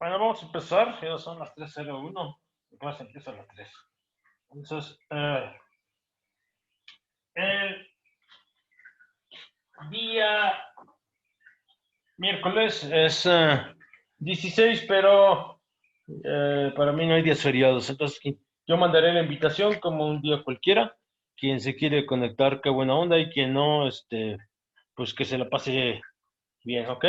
Bueno, vamos a empezar. Ya son las 3:01. La clase empieza a las 3. Entonces, el día miércoles es 16, pero para mí no hay días feriados. Entonces, yo mandaré la invitación como un día cualquiera. Quien se quiere conectar, qué buena onda. Y quien no, pues que se la pase bien, ¿ok?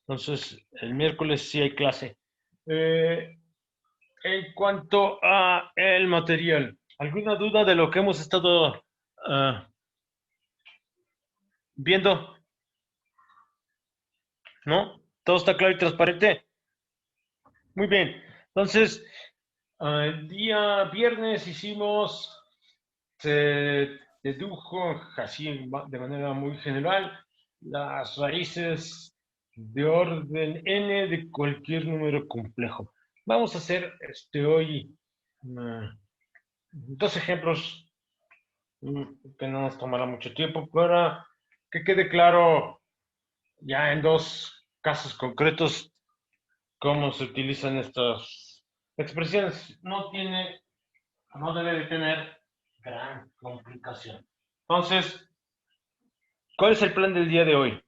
Entonces, el miércoles sí hay clase. Eh, En cuanto a el material, ¿alguna duda de lo que hemos estado ah, viendo? ¿No? ¿Todo está claro y transparente? Muy bien. Entonces, el día viernes se dedujo así de manera muy general las raíces de orden n de cualquier número complejo. Vamos a hacer hoy dos ejemplos que no nos tomará mucho tiempo para que quede claro ya en dos casos concretos cómo se utilizan estas expresiones. No debe de tener gran complicación. Entonces, ¿cuál es el plan del día de hoy?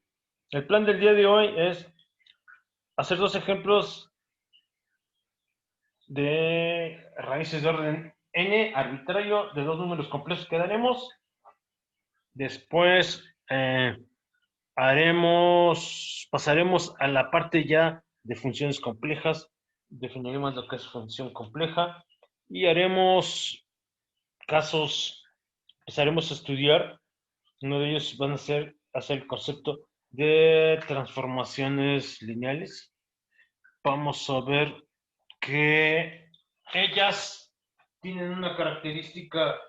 El plan del día de hoy es hacer dos ejemplos de raíces de orden n arbitrario de dos números complejos que daremos. Después pasaremos a la parte ya de funciones complejas, definiremos lo que es función compleja y haremos casos, empezaremos a estudiar, uno de ellos van a ser hacer el concepto de transformaciones lineales. Vamos a ver que ellas tienen una característica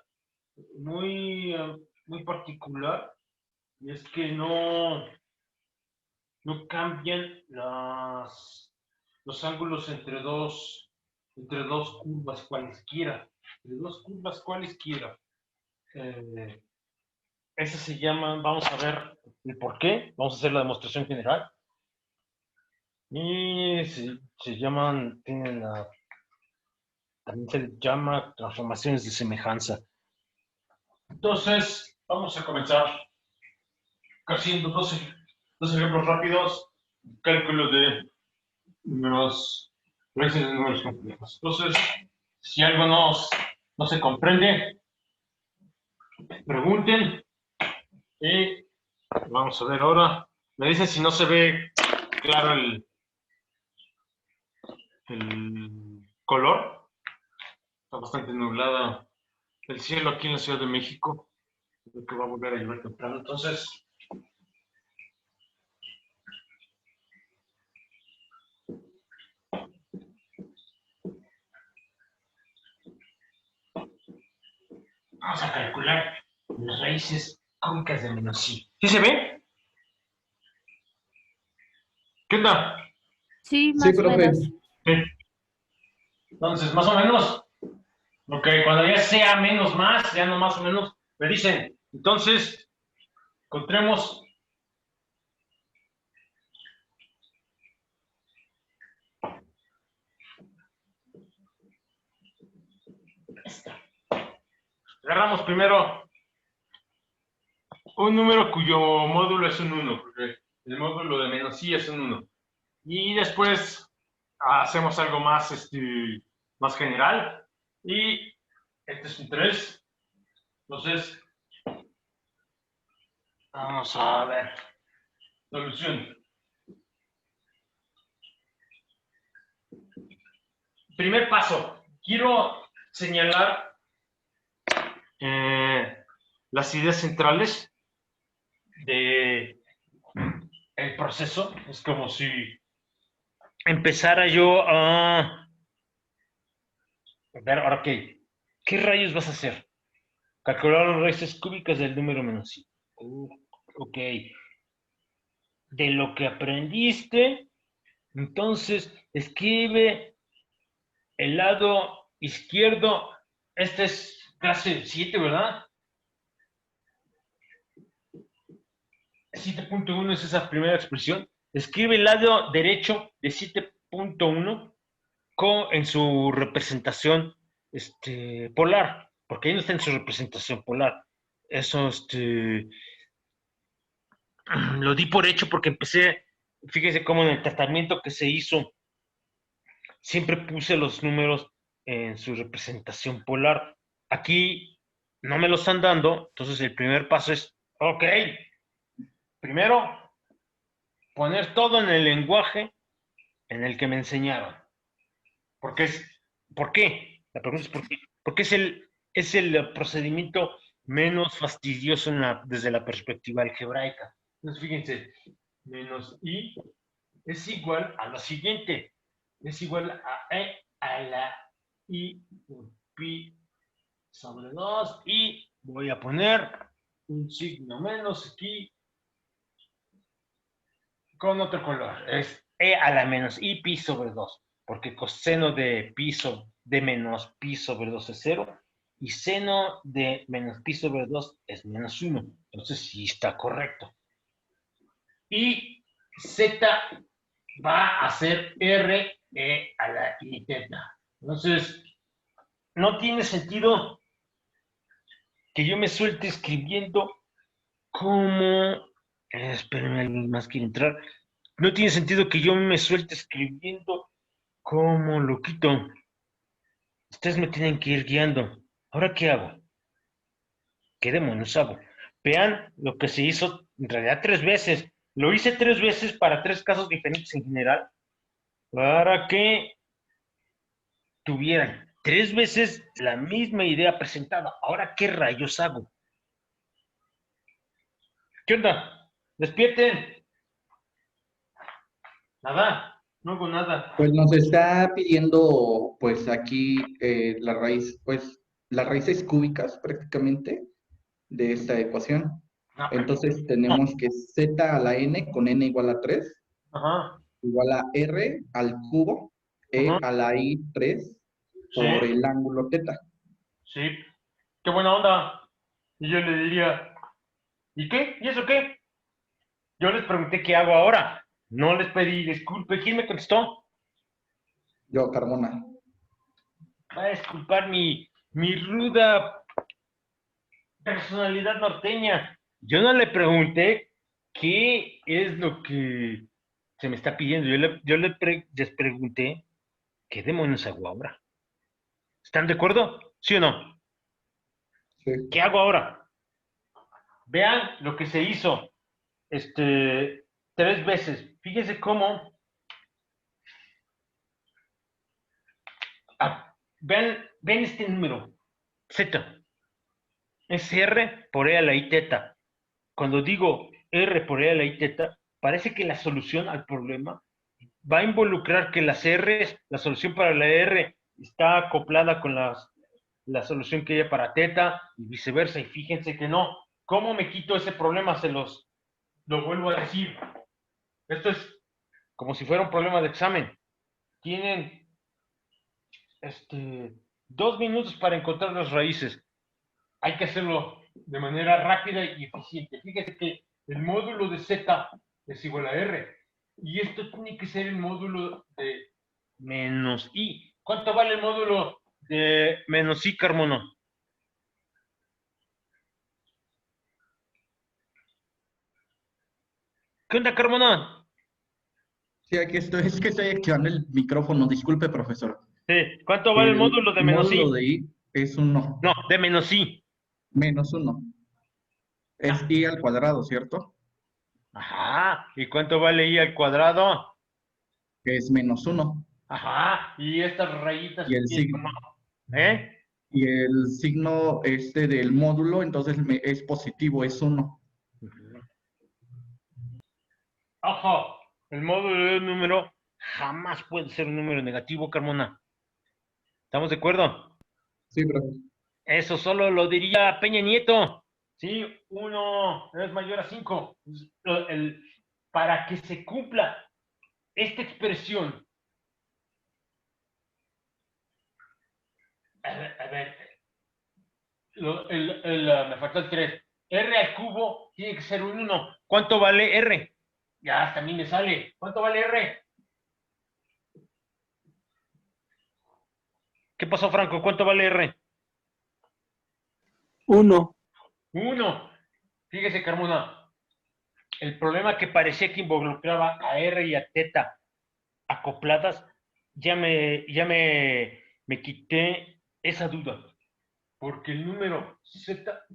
muy, muy particular y es que no cambian los ángulos entre dos curvas cualesquiera. Entre dos curvas cualesquiera. Eh, Esas se llaman, vamos a ver el por qué, vamos a hacer la demostración general. Y se llaman, también se les llama transformaciones de semejanza. Entonces, vamos a comenzar haciendo dos ejemplos rápidos. Cálculo de números, raíces de números complejos. Entonces, si algo no se comprende, pregunten y vamos a ver ahora. Me dicen si no se ve claro el color. Está bastante nublada el cielo aquí en la Ciudad de México. Creo que va a volver a llover temprano. Entonces, vamos a calcular las raíces cóncavas de menos i. ¿Sí se ve? ¿Qué onda? Sí, Sí, más o profe. menos. Sí. Entonces, más o menos. Ok, cuando ya sea menos más, ya no más o menos, me dicen. Entonces, encontremos esta. Agarramos primero un número cuyo módulo es un 1, porque el módulo de menos i es un 1. Y después hacemos algo más, más general. Y este es un 3. Entonces, vamos a ver. Solución. Primer paso. Quiero señalar las ideas centrales de el proceso. Es como si empezara yo a ver, ahora, ok, ¿qué rayos vas a hacer? Calcular las raíces cúbicas del número menos i. Ok, de lo que aprendiste, entonces escribe el lado izquierdo. Este es clase 7, ¿verdad? 7.1 es esa primera expresión. Escribe el lado derecho de 7.1 en su representación polar, porque ahí no está en su representación polar. Eso lo di por hecho porque empecé, fíjese cómo en el tratamiento que se hizo, siempre puse los números en su representación polar. Aquí no me lo están dando, entonces el primer paso es, ok, primero poner todo en el lenguaje en el que me enseñaron. Porque ¿por qué? La pregunta es ¿por qué? Porque es el procedimiento menos fastidioso desde la perspectiva algebraica. Entonces, fíjense, menos i es igual a lo siguiente. Es igual a e a la i por pi sobre 2 y voy a poner un signo menos aquí con otro color. Es e a la menos i pi sobre 2, porque coseno de de menos pi sobre 2 es 0 y seno de menos pi sobre 2 es menos 1. Entonces sí está correcto. Y z va a ser r e a la i teta. Entonces, no tiene sentido que yo me suelte escribiendo como... espérenme, alguien más quiere entrar. No tiene sentido que yo me suelte escribiendo como loquito. Ustedes me tienen que ir guiando. ¿Ahora qué hago? ¿Qué demonios hago? Vean lo que se hizo en realidad 3 veces. Lo hice 3 veces para 3 casos diferentes en general, para que tuvieran 3 veces la misma idea presentada. Ahora, ¿qué rayos hago? ¿Qué onda? Despierten. Nada, no hago nada. Pues nos está pidiendo, pues aquí la raíz, pues las raíces cúbicas prácticamente de esta ecuación. No, Entonces tenemos que z a la n con n igual a 3 ajá, igual a r al cubo ajá, e a la i 3 sí, por el ángulo teta. sí, qué buena onda. Y yo le diría, ¿y qué? ¿Y eso qué? Yo les pregunté qué hago ahora. No les pedí disculpe. ¿Quién me contestó? Yo, Carmona. Va a disculpar mi ruda personalidad norteña. Yo no le pregunté qué es lo que se me está pidiendo. Les pregunté qué demonios hago ahora. ¿Están de acuerdo? ¿Sí o no? Sí. ¿Qué hago ahora? Vean lo que se hizo 3 veces. Fíjense cómo. Vean este número. Z. Es R por E a la I teta. Cuando digo R por E a la I teta, parece que la solución al problema va a involucrar que las R, la solución para la R está acoplada con la solución que haya para teta y viceversa. Y fíjense que no. ¿Cómo me quito ese problema? Lo vuelvo a decir. Esto es como si fuera un problema de examen. Tienen 2 minutos para encontrar las raíces. Hay que hacerlo de manera rápida y eficiente. Fíjese que el módulo de Z es igual a R. Y esto tiene que ser el módulo de menos I. ¿Cuánto vale el módulo de menos I, Carmono? ¿Qué onda, Carmono? Sí, aquí estoy, es que estoy activando el micrófono. Disculpe, profesor. Sí. ¿Cuánto vale el El módulo de menos I? módulo de i es 1 No, de menos I. menos 1. Es Ah, i al cuadrado, ¿cierto? ajá. ¿Y cuánto vale I al cuadrado? Que es menos 1. Ajá. ¿Y estas rayitas Y que el tienen? signo. ¿Eh? Y el signo este del módulo, entonces es positivo, es 1. Ojo, el módulo de un número jamás puede ser un número negativo, Carmona. ¿Estamos de acuerdo? Sí, profe. Eso solo lo diría Peña Nieto. Sí, 1 es mayor a 5. Para que se cumpla esta expresión, a ver, me faltó el 3. R al cubo tiene que ser un 1. ¿Cuánto vale R? Ya, hasta a mí me sale. ¿Cuánto vale R? ¿Qué pasó, Franco? ¿Cuánto vale R? 1. 1. Fíjese, Carmona, el problema que parecía que involucraba a R y a teta acopladas, me quité esa duda. Porque el número Z,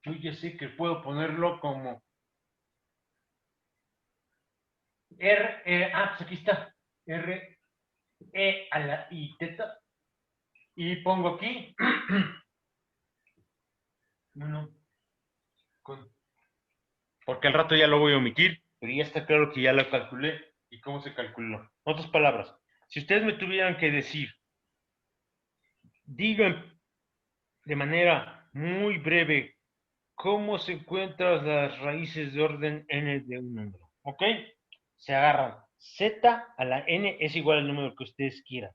yo ya sé que puedo ponerlo como R, pues aquí está, R, E a la I teta, y pongo aquí 1 con, porque al rato ya lo voy a omitir, pero ya está claro que ya lo calculé. ¿Y cómo se calculó? En otras palabras, si ustedes me tuvieran que decir, digan de manera muy breve cómo se encuentran las raíces de orden n de un número, ¿ok? Se agarran z a la n es igual al número que ustedes quieran.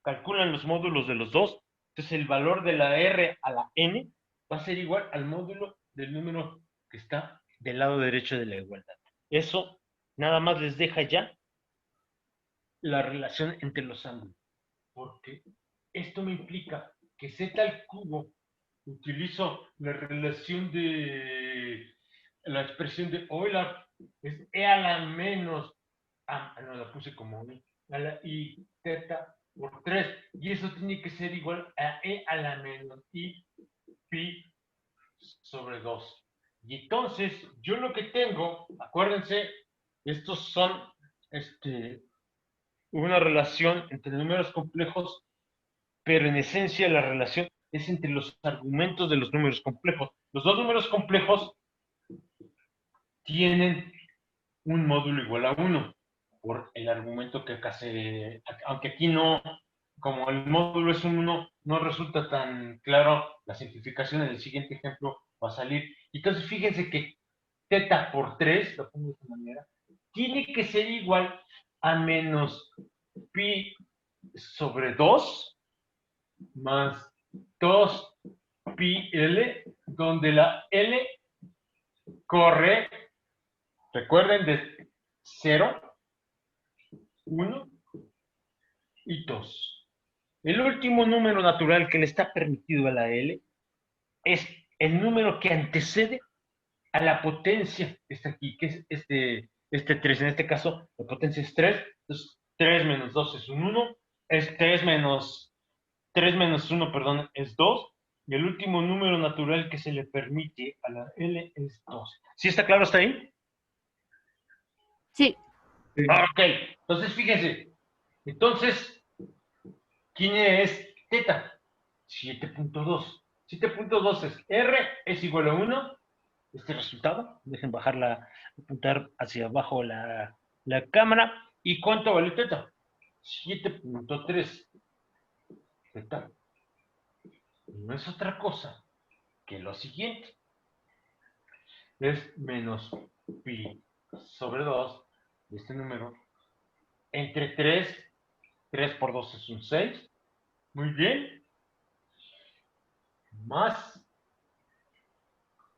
Calculan los módulos de los dos, entonces el valor de la r a la n va a ser igual al módulo del número que está del lado derecho de la igualdad. Eso nada más les deja ya la relación entre los ángulos, porque esto me implica que z al cubo utilizo la relación de la expresión de Euler, es e a la menos, no la puse como e, a la i teta por 3, y eso tiene que ser igual a e a la menos i pi sobre 2. Y entonces, yo lo que tengo, acuérdense, estos son una relación entre números complejos, pero en esencia la relación es entre los argumentos de los números complejos. Los dos números complejos tienen un módulo igual a 1, por el argumento que acá se... Aunque aquí no, como el módulo es un 1, no resulta tan claro la simplificación. En el siguiente ejemplo va a salir. Entonces, fíjense que teta por 3, lo pongo de esta manera, tiene que ser igual a menos pi sobre 2 más 2 pi L, donde la L corre, recuerden, de 0, 1 y 2. El último número natural que le está permitido a la L es el número que antecede a la potencia que está aquí, que es este 3. En este caso, la potencia es 3. Entonces, 3 menos 2 es un 1. Es 3 menos 1, perdón, es 2. Y el último número natural que se le permite a la L es 2. ¿Sí está claro hasta ahí? Sí. Ok, entonces fíjense. Entonces, ¿quién es teta? 7.2. 7.2 es R es igual a 1. Este resultado, dejen bajarla, apuntar hacia abajo la cámara. ¿Y cuánto vale teta? 7.3. Teta no es otra cosa que lo siguiente. Es menos pi sobre 2 de este número entre 3. 3 por 2 es un 6. Muy bien. Más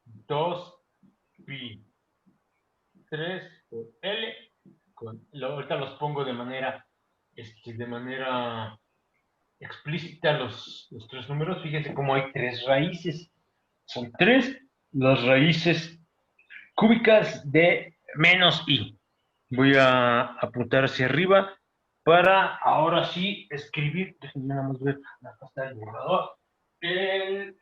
2 pi 3 por L. Ahorita los pongo de manera explícita los tres números. Fíjense cómo hay tres raíces. Son tres las raíces cúbicas de menos i. Voy a apuntar hacia arriba para ahora sí escribir. Déjenme nada más ver. Acá está el borrador. El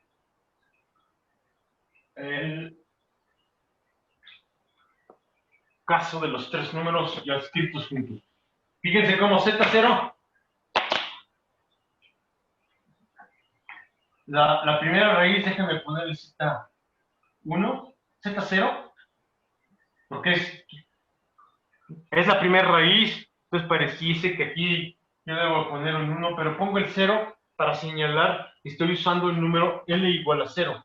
caso de los tres números ya escritos juntos. Fíjense cómo Z0. La primera raíz, déjenme poner el Z1, Z0, porque es la primera raíz, entonces pareciese que aquí yo debo poner un 1, pero pongo el 0 para señalar que estoy usando el número L igual a 0.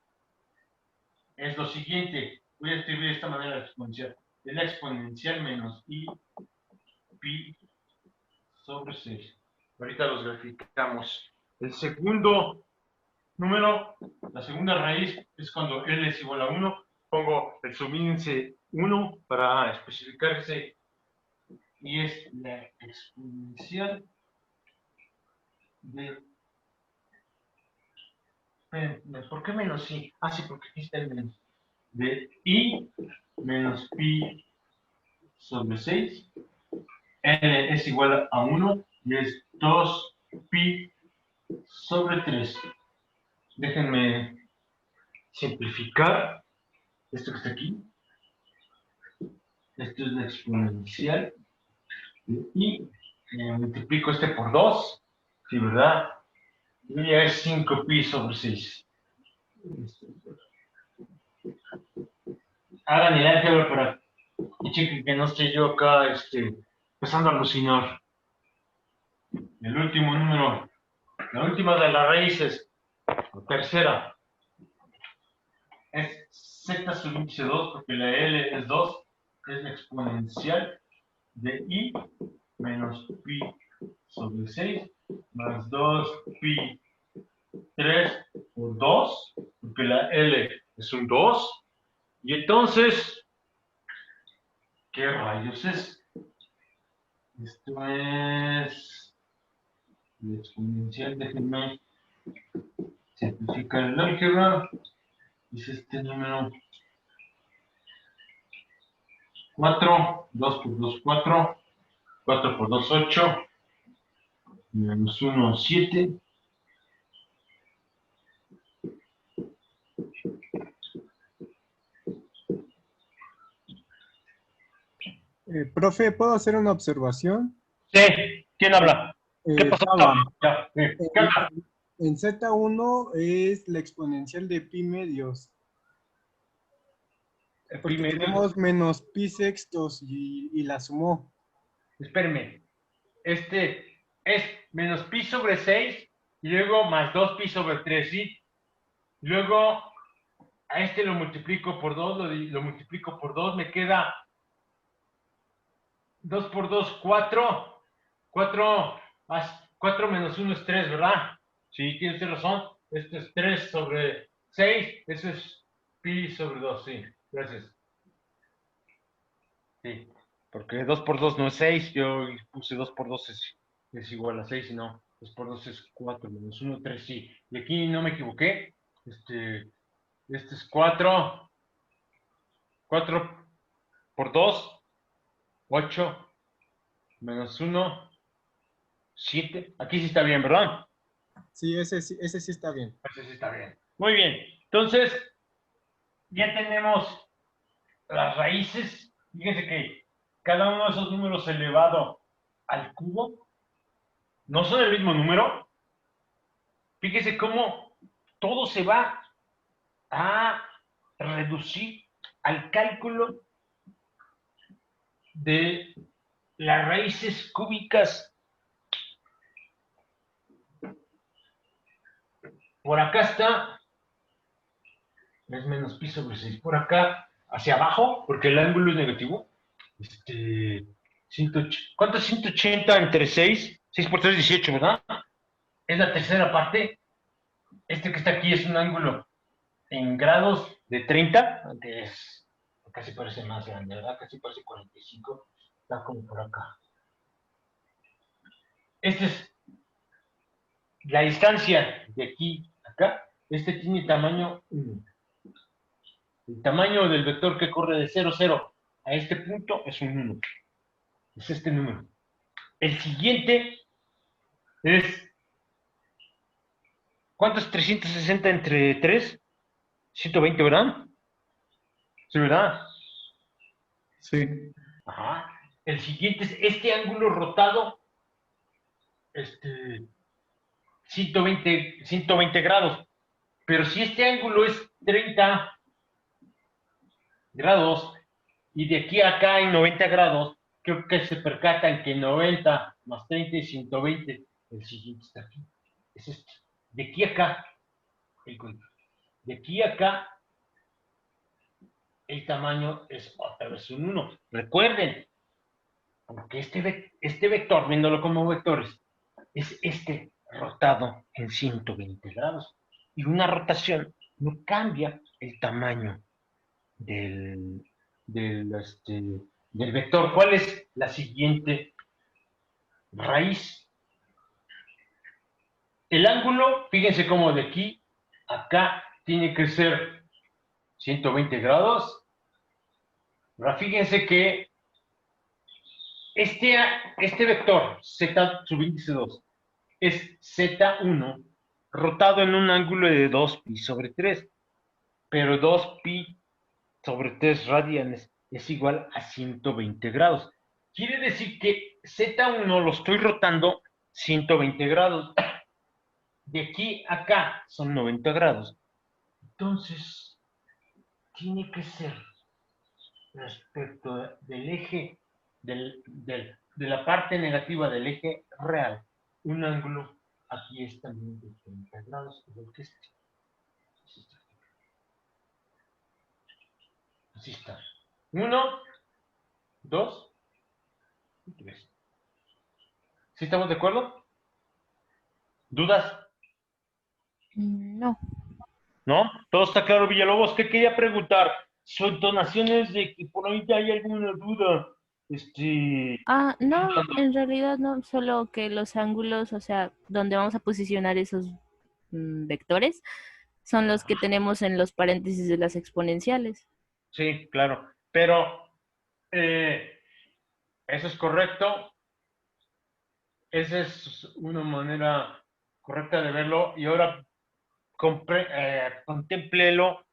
Es lo siguiente, voy a escribir de esta manera la exponencial. Es la exponencial menos i pi sobre 6. Ahorita los graficamos. El segundo número, la segunda raíz es cuando L es igual a 1, pongo el subíndice 1 para especificarse y es la exponencial de... ¿Por qué menos i? Ah, sí, porque aquí está el menos. De i menos pi sobre 6. N es igual a 1 y es 2 pi sobre 3. Déjenme simplificar esto que está aquí. Esto es la exponencial. Y multiplico este por 2. Sí, ¿verdad? Y ya es 5 pi sobre 6. Hagan el álgebra para y chequen que no esté yo acá empezando a alucinar. El último número, la última de las raíces, la tercera, es z subíndice 2 porque la L es 2, es la exponencial de i menos pi sobre 6 más 2 pi 3 por 2, porque la L es un 2. Y entonces, ¿qué rayos es? Esto es la exponencial, déjenme simplificar el álgebra. Es este número 4, 2 por 2, 4, 4 por 2, 8, menos 1, 7. Profe, ¿puedo hacer una observación? Sí, ¿quién habla? ¿Qué pasó? Chava, Ya, ¿qué habla? en Z1 es la exponencial de pi medios, porque Primero, tenemos menos pi sextos y la sumó. espérame. Este es menos pi sobre 6 y luego más 2 pi sobre 3, ¿sí? Luego a este lo multiplico por 2, lo multiplico por 2, me queda 2 por 2, 4. 4 menos 1 es 3, ¿verdad? Sí, tienes razón. Esto es 3 sobre 6. Eso es pi sobre 2, sí. Gracias. Sí, porque 2 por 2 no es 6. Yo puse 2 por 2 es igual a 6 y no. 2 por 2 es 4 menos 1, 3, sí. Y aquí no me equivoqué. Este es 4. 4 por 2, 8 menos 1, 7. Aquí sí está bien, ¿verdad? Sí, ese sí está bien. Ese sí está bien. Muy bien. Entonces, ya tenemos las raíces. Fíjense que cada uno de esos números elevado al cubo no son el mismo número. Fíjense cómo todo se va a reducir al cálculo de las raíces cúbicas. Por acá está, es menos pi sobre 6. Por acá, hacia abajo, porque el ángulo es negativo. 180, ¿cuánto es 180 entre 6? 6 por 3, 18, ¿verdad? Es la tercera parte. Este que está aquí es un ángulo en grados de 30. Antes, casi parece más grande, ¿verdad? Casi parece 45. Está como por acá. Esta es la distancia de aquí a acá. Este tiene tamaño 1. El tamaño del vector que corre de 0, 0 a este punto es un 1. Es este número. El siguiente es... ¿Cuánto es 360 entre 3? 120, ¿verdad? Sí, ¿verdad? Sí. Ajá. El siguiente es este ángulo rotado, 120 grados. Pero si este ángulo es 30 grados y de aquí a acá en 90 grados, creo que se percatan que 90 más 30 es 120. El siguiente está aquí. Es este. De aquí a acá, de aquí a acá, el tamaño es otra vez un 1. Recuerden, porque este vector, viéndolo como vectores, es este rotado en 120 grados. Y una rotación no cambia el tamaño del del vector. ¿Cuál es la siguiente raíz? El ángulo, fíjense cómo de aquí a acá tiene que ser 120 grados. Ahora fíjense que este vector, z subíndice 2, es z1 rotado en un ángulo de 2pi sobre 3, pero 2pi sobre 3 radianes es igual a 120 grados. Quiere decir que z1 lo estoy rotando 120 grados. De aquí a acá son 90 grados. Entonces, tiene que ser respecto del eje, de la parte negativa del eje real, un ángulo aquí es también de 30 grados, igual que este. Así está. 1, 2 y 3. ¿Sí estamos de acuerdo? ¿Dudas? No. ¿No? ¿Todo está claro, Villalobos? ¿Qué quería preguntar? Su entonación es de que por ahí hay alguna duda. No, en realidad no, solo que los ángulos, o sea, donde vamos a posicionar esos vectores, son los que tenemos en los paréntesis de las exponenciales. Sí, claro. Pero eso es correcto. Esa es una manera correcta de verlo. Y ahora contémplelo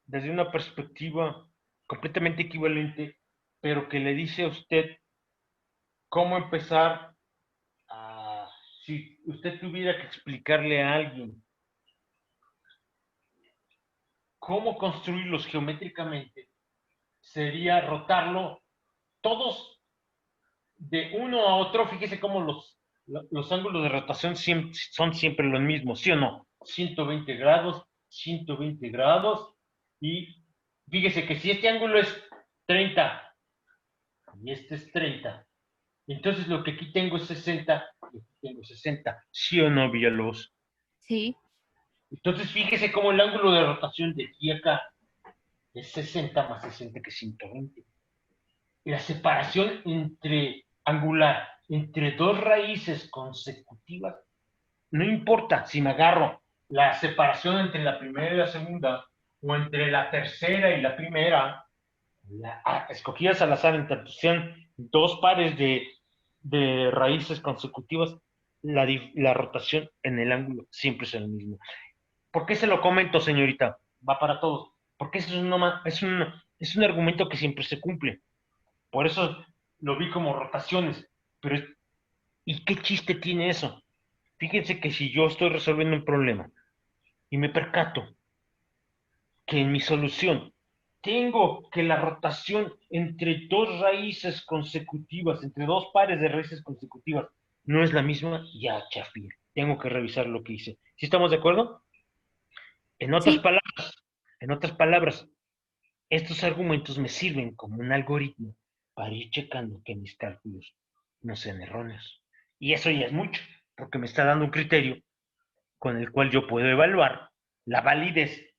desde una perspectiva completamente equivalente, pero que le dice a usted cómo empezar a... Si usted tuviera que explicarle a alguien cómo construirlos geométricamente, sería rotarlo todos de uno a otro. Fíjese cómo los ángulos de rotación son siempre los mismos, ¿sí o no? 120 grados, 120 grados, y fíjese que si este ángulo es 30 y este es 30, entonces lo que aquí tengo es 60 y aquí tengo 60, ¿sí o no, Villalobos? Sí, Entonces fíjese cómo el ángulo de rotación de aquí a acá es 60 más 60, que es 120. La separación angular entre dos raíces consecutivas, no importa si me agarro la separación entre la primera y la segunda, o entre la tercera y la primera, escogidas al azar, entre dos pares de raíces consecutivas, la rotación en el ángulo siempre es el mismo. ¿Por qué se lo comento, señorita? Va para todos. Porque eso es un argumento que siempre se cumple. Por eso lo vi como rotaciones. Pero, ¿y qué chiste tiene eso? Fíjense que si yo estoy resolviendo un problema y me percato que en mi solución tengo que la rotación entre dos raíces consecutivas, entre dos pares de raíces consecutivas, no es la misma, ya chafé. Tengo que revisar lo que hice. ¿Sí estamos de acuerdo? En otras sí, palabras, en otras palabras, estos argumentos me sirven como un algoritmo para ir checando que mis cálculos no sean erróneos. Y eso ya es mucho, porque me está dando un criterio con el cual yo puedo evaluar la validez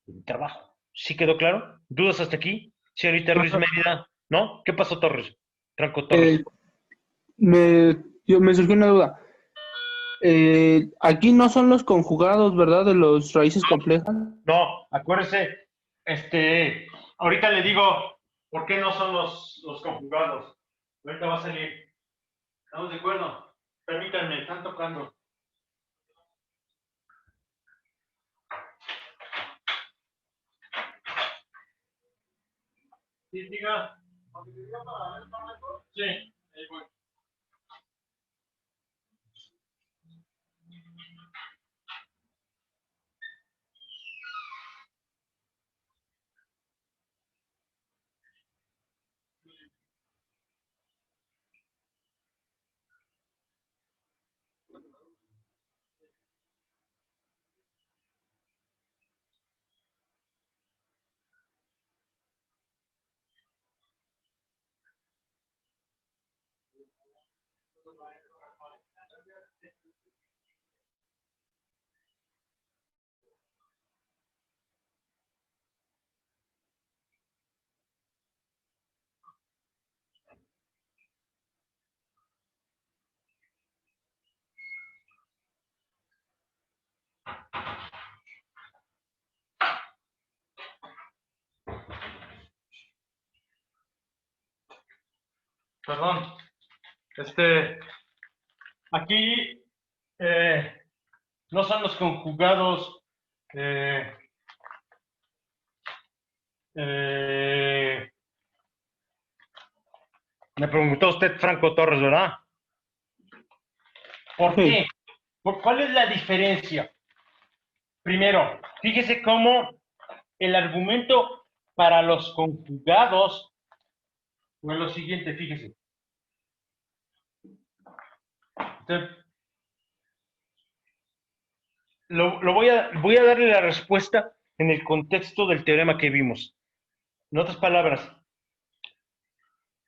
de mi trabajo. ¿Sí quedó claro? ¿Dudas hasta aquí? Señorita Ruiz Mérida, ¿no? ¿Qué pasó, Torres? Franco Torres. Eh, me surgió una duda. Aquí no son los conjugados, ¿verdad? De los raíces complejas. No, acuérdese, ahorita le digo por qué no son los conjugados. Ahorita va a salir. ¿Estamos de acuerdo? Permítanme, están tocando. Sí, diga. Sí, ahí voy. Perdón. Aquí no son los conjugados. Me preguntó usted Franco Torres, ¿verdad? ¿Por Sí. qué? ¿Cuál es la diferencia? Primero, fíjese cómo el argumento para los conjugados fue lo siguiente, fíjese. Voy a darle la respuesta en el contexto del teorema que vimos. En otras palabras,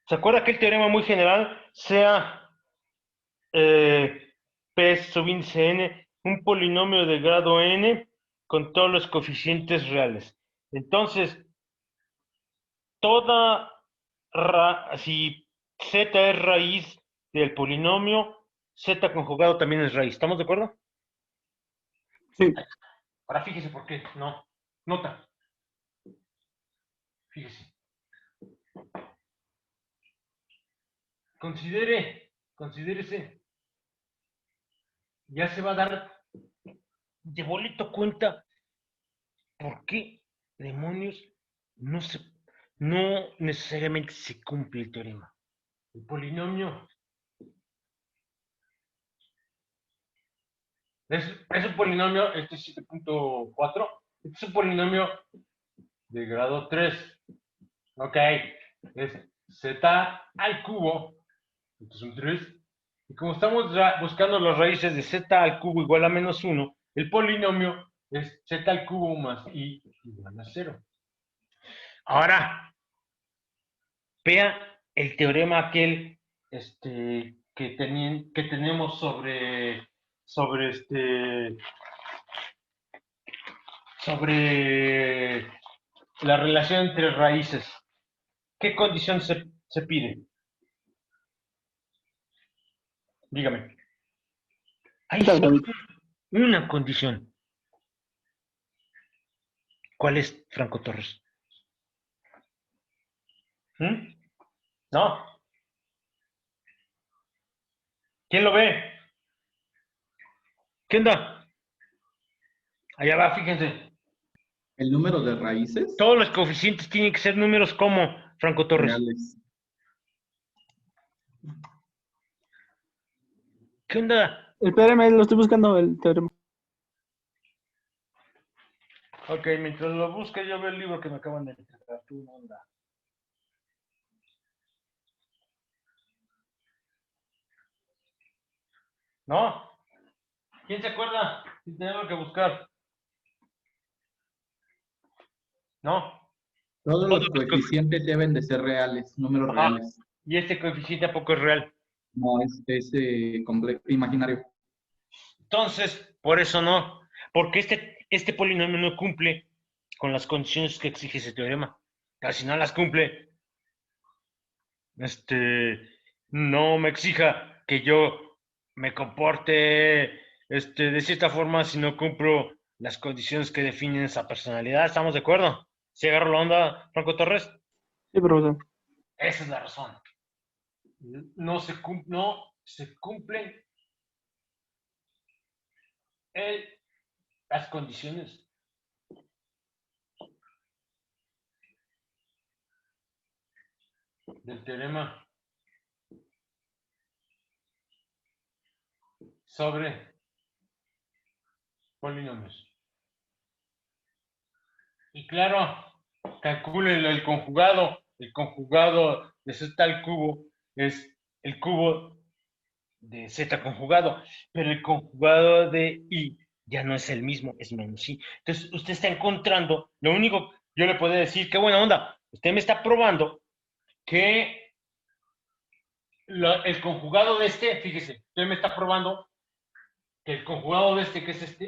¿se acuerda aquel teorema muy general? Sea P sub índice n, un polinomio de grado n con todos los coeficientes reales. Entonces, si z es raíz del polinomio, z conjugado también es raíz. ¿Estamos de acuerdo? Sí. Ahora fíjese por qué. No. Nota. Fíjese. Considérese. Ya se va a dar de bolito cuenta por qué demonios no necesariamente se cumple el teorema. El polinomio es un polinomio, este es 7.4, este es un polinomio de grado 3. Ok, es z al cubo, esto es un 3. Y como estamos buscando las raíces de z al cubo igual a menos 1, el polinomio es z al cubo más i igual a 0. Ahora, vea el teorema aquel que tenemos sobre la relación entre raíces. ¿Qué condición se pide? Dígame. Hay solo una condición. ¿Cuál es, Franco Torres? ¿No? ¿Quién lo ve? ¿Qué onda? Allá va, fíjense. El número de raíces Todos los coeficientes tienen que ser números como, Franco Torres. reales. ¿Qué onda? Espérame, lo estoy buscando el teorema. Ok, mientras lo busque, yo veo el libro que me acaban de entregar. ¿Tú no onda? ¿No? ¿Quién se acuerda? Si tenemos que buscar. ¿No? Todos Todos los los coeficientes deben de ser reales, números Ajá. reales. Y este coeficiente tampoco es real. No, es imaginario. Entonces, por eso no. Porque este polinomio no cumple con las condiciones que exige ese teorema. Si no las cumple, no me exija que yo me comporte de cierta forma si no cumplo las condiciones que definen esa personalidad. ¿Estamos de acuerdo? ¿Sí agarro la onda, Franco Torres? Sí, profesor. Esa es la razón. No se cumplen las condiciones del teorema sobre polinomios. Y claro, calculen el conjugado. El conjugado de z al cubo es el cubo de z conjugado, pero el conjugado de i ya no es el mismo, es menos i. Entonces, usted está encontrando, lo único, yo le puedo decir, qué buena onda, usted me está probando que el conjugado de fíjese, usted me está probando que el conjugado de que es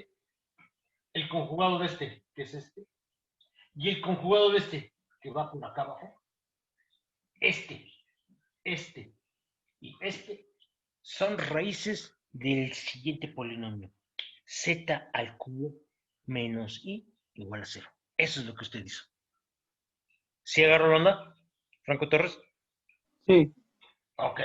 el conjugado de que es y el conjugado de que va por acá abajo, este y son raíces del siguiente polinomio. Z al cubo menos i igual a 0. Eso es lo que usted hizo. ¿Sí agarró la onda, Franco Torres? Sí. Ok.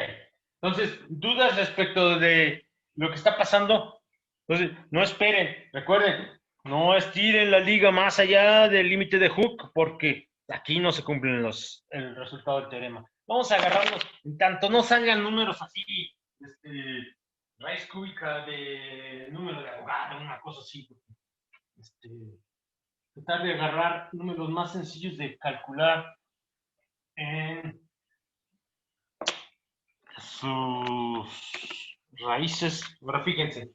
Entonces, ¿dudas respecto de lo que está pasando? Entonces, no esperen. Recuerden, no estiren la liga más allá del límite de Hooke porque aquí no se cumplen el resultado del teorema. Vamos a agarrarnos, en tanto no salgan números así, raíz cúbica de número de abogado, una cosa así. Este, tratar de agarrar números más sencillos de calcular en sus raíces. Ahora fíjense.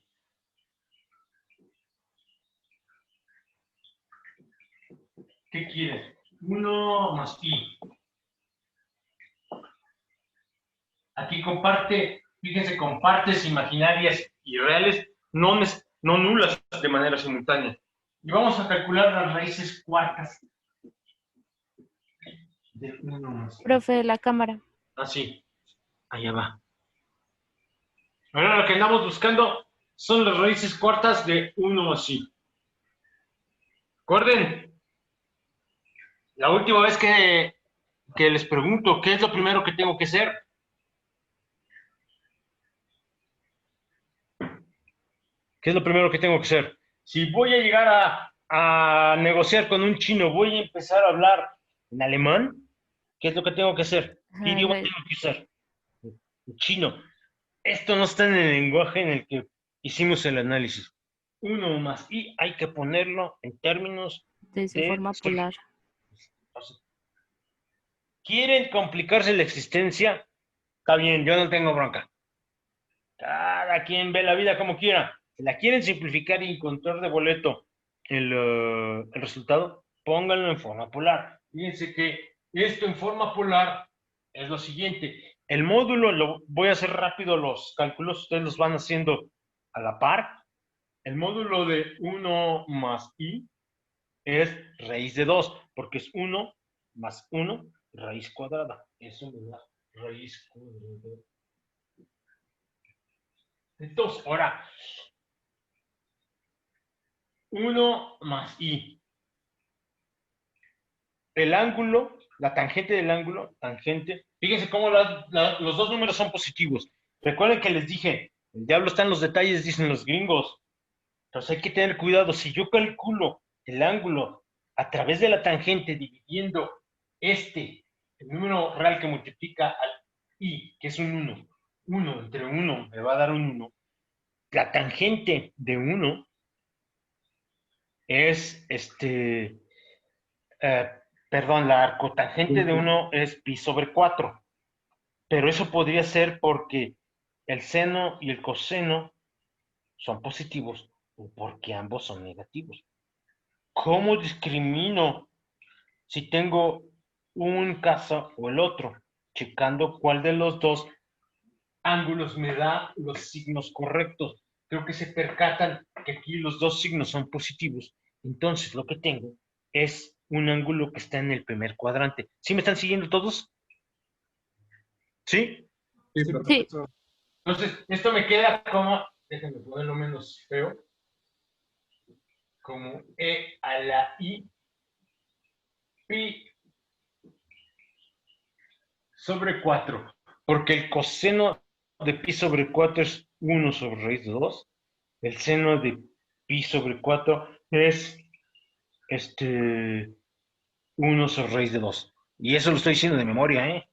¿Qué quieren? 1 más i. Aquí comparte, fíjense, con partes imaginarias y reales, no nulas de manera simultánea. Y vamos a calcular las raíces cuartas de 1 más i. Profe, la cámara. Así, allá va. Ahora lo que andamos buscando son las raíces cuartas de 1 más i. Recuerden, la última vez que les pregunto qué es lo primero que tengo que hacer, ¿qué es lo primero que tengo que hacer? Si voy a llegar a negociar con un chino, voy a empezar a hablar en alemán, ¿qué es lo que tengo que hacer? ¿Qué Ajá, idioma tengo que usar? En chino. Esto no está en el lenguaje en el que hicimos el análisis. 1 más i hay que ponerlo en términos de su de... forma polar. ¿Quieren complicarse la existencia? Está bien, yo no tengo bronca. Cada quien ve la vida como quiera. Si la quieren simplificar y encontrar de boleto el resultado, pónganlo en forma polar. Fíjense que esto en forma polar es lo siguiente. El módulo, lo voy a hacer rápido los cálculos, ustedes los van haciendo a la par. El módulo de 1 más i es raíz de 2, porque es 1 más 1, raíz cuadrada. Eso me da raíz cuadrada. Entonces, ahora, 1 más i. El ángulo, la tangente del ángulo, tangente. Fíjense cómo los dos números son positivos. Recuerden que les dije, el diablo está en los detalles, dicen los gringos. Entonces hay que tener cuidado. Si yo calculo el ángulo a través de la tangente dividiendo el número real que multiplica al i, que es un 1, 1 entre 1 me va a dar un 1. La tangente de 1 es perdón, la arcotangente de 1 es pi sobre 4, pero eso podría ser porque el seno y el coseno son positivos o porque ambos son negativos. ¿Cómo discrimino si tengo un caso o el otro? Checando cuál de los dos ángulos me da los signos correctos. Creo que se percatan que aquí los dos signos son positivos. Entonces lo que tengo es un ángulo que está en el primer cuadrante. ¿Sí me están siguiendo todos? ¿Sí? Sí, Sí, profesor. Entonces, esto me queda como, déjenme ponerlo menos feo, como e a la i pi sobre 4, porque el coseno de pi sobre 4 es 1 sobre raíz de 2, el seno de pi sobre 4 es 1 sobre raíz de 2. Y eso lo estoy diciendo de memoria, ¿eh?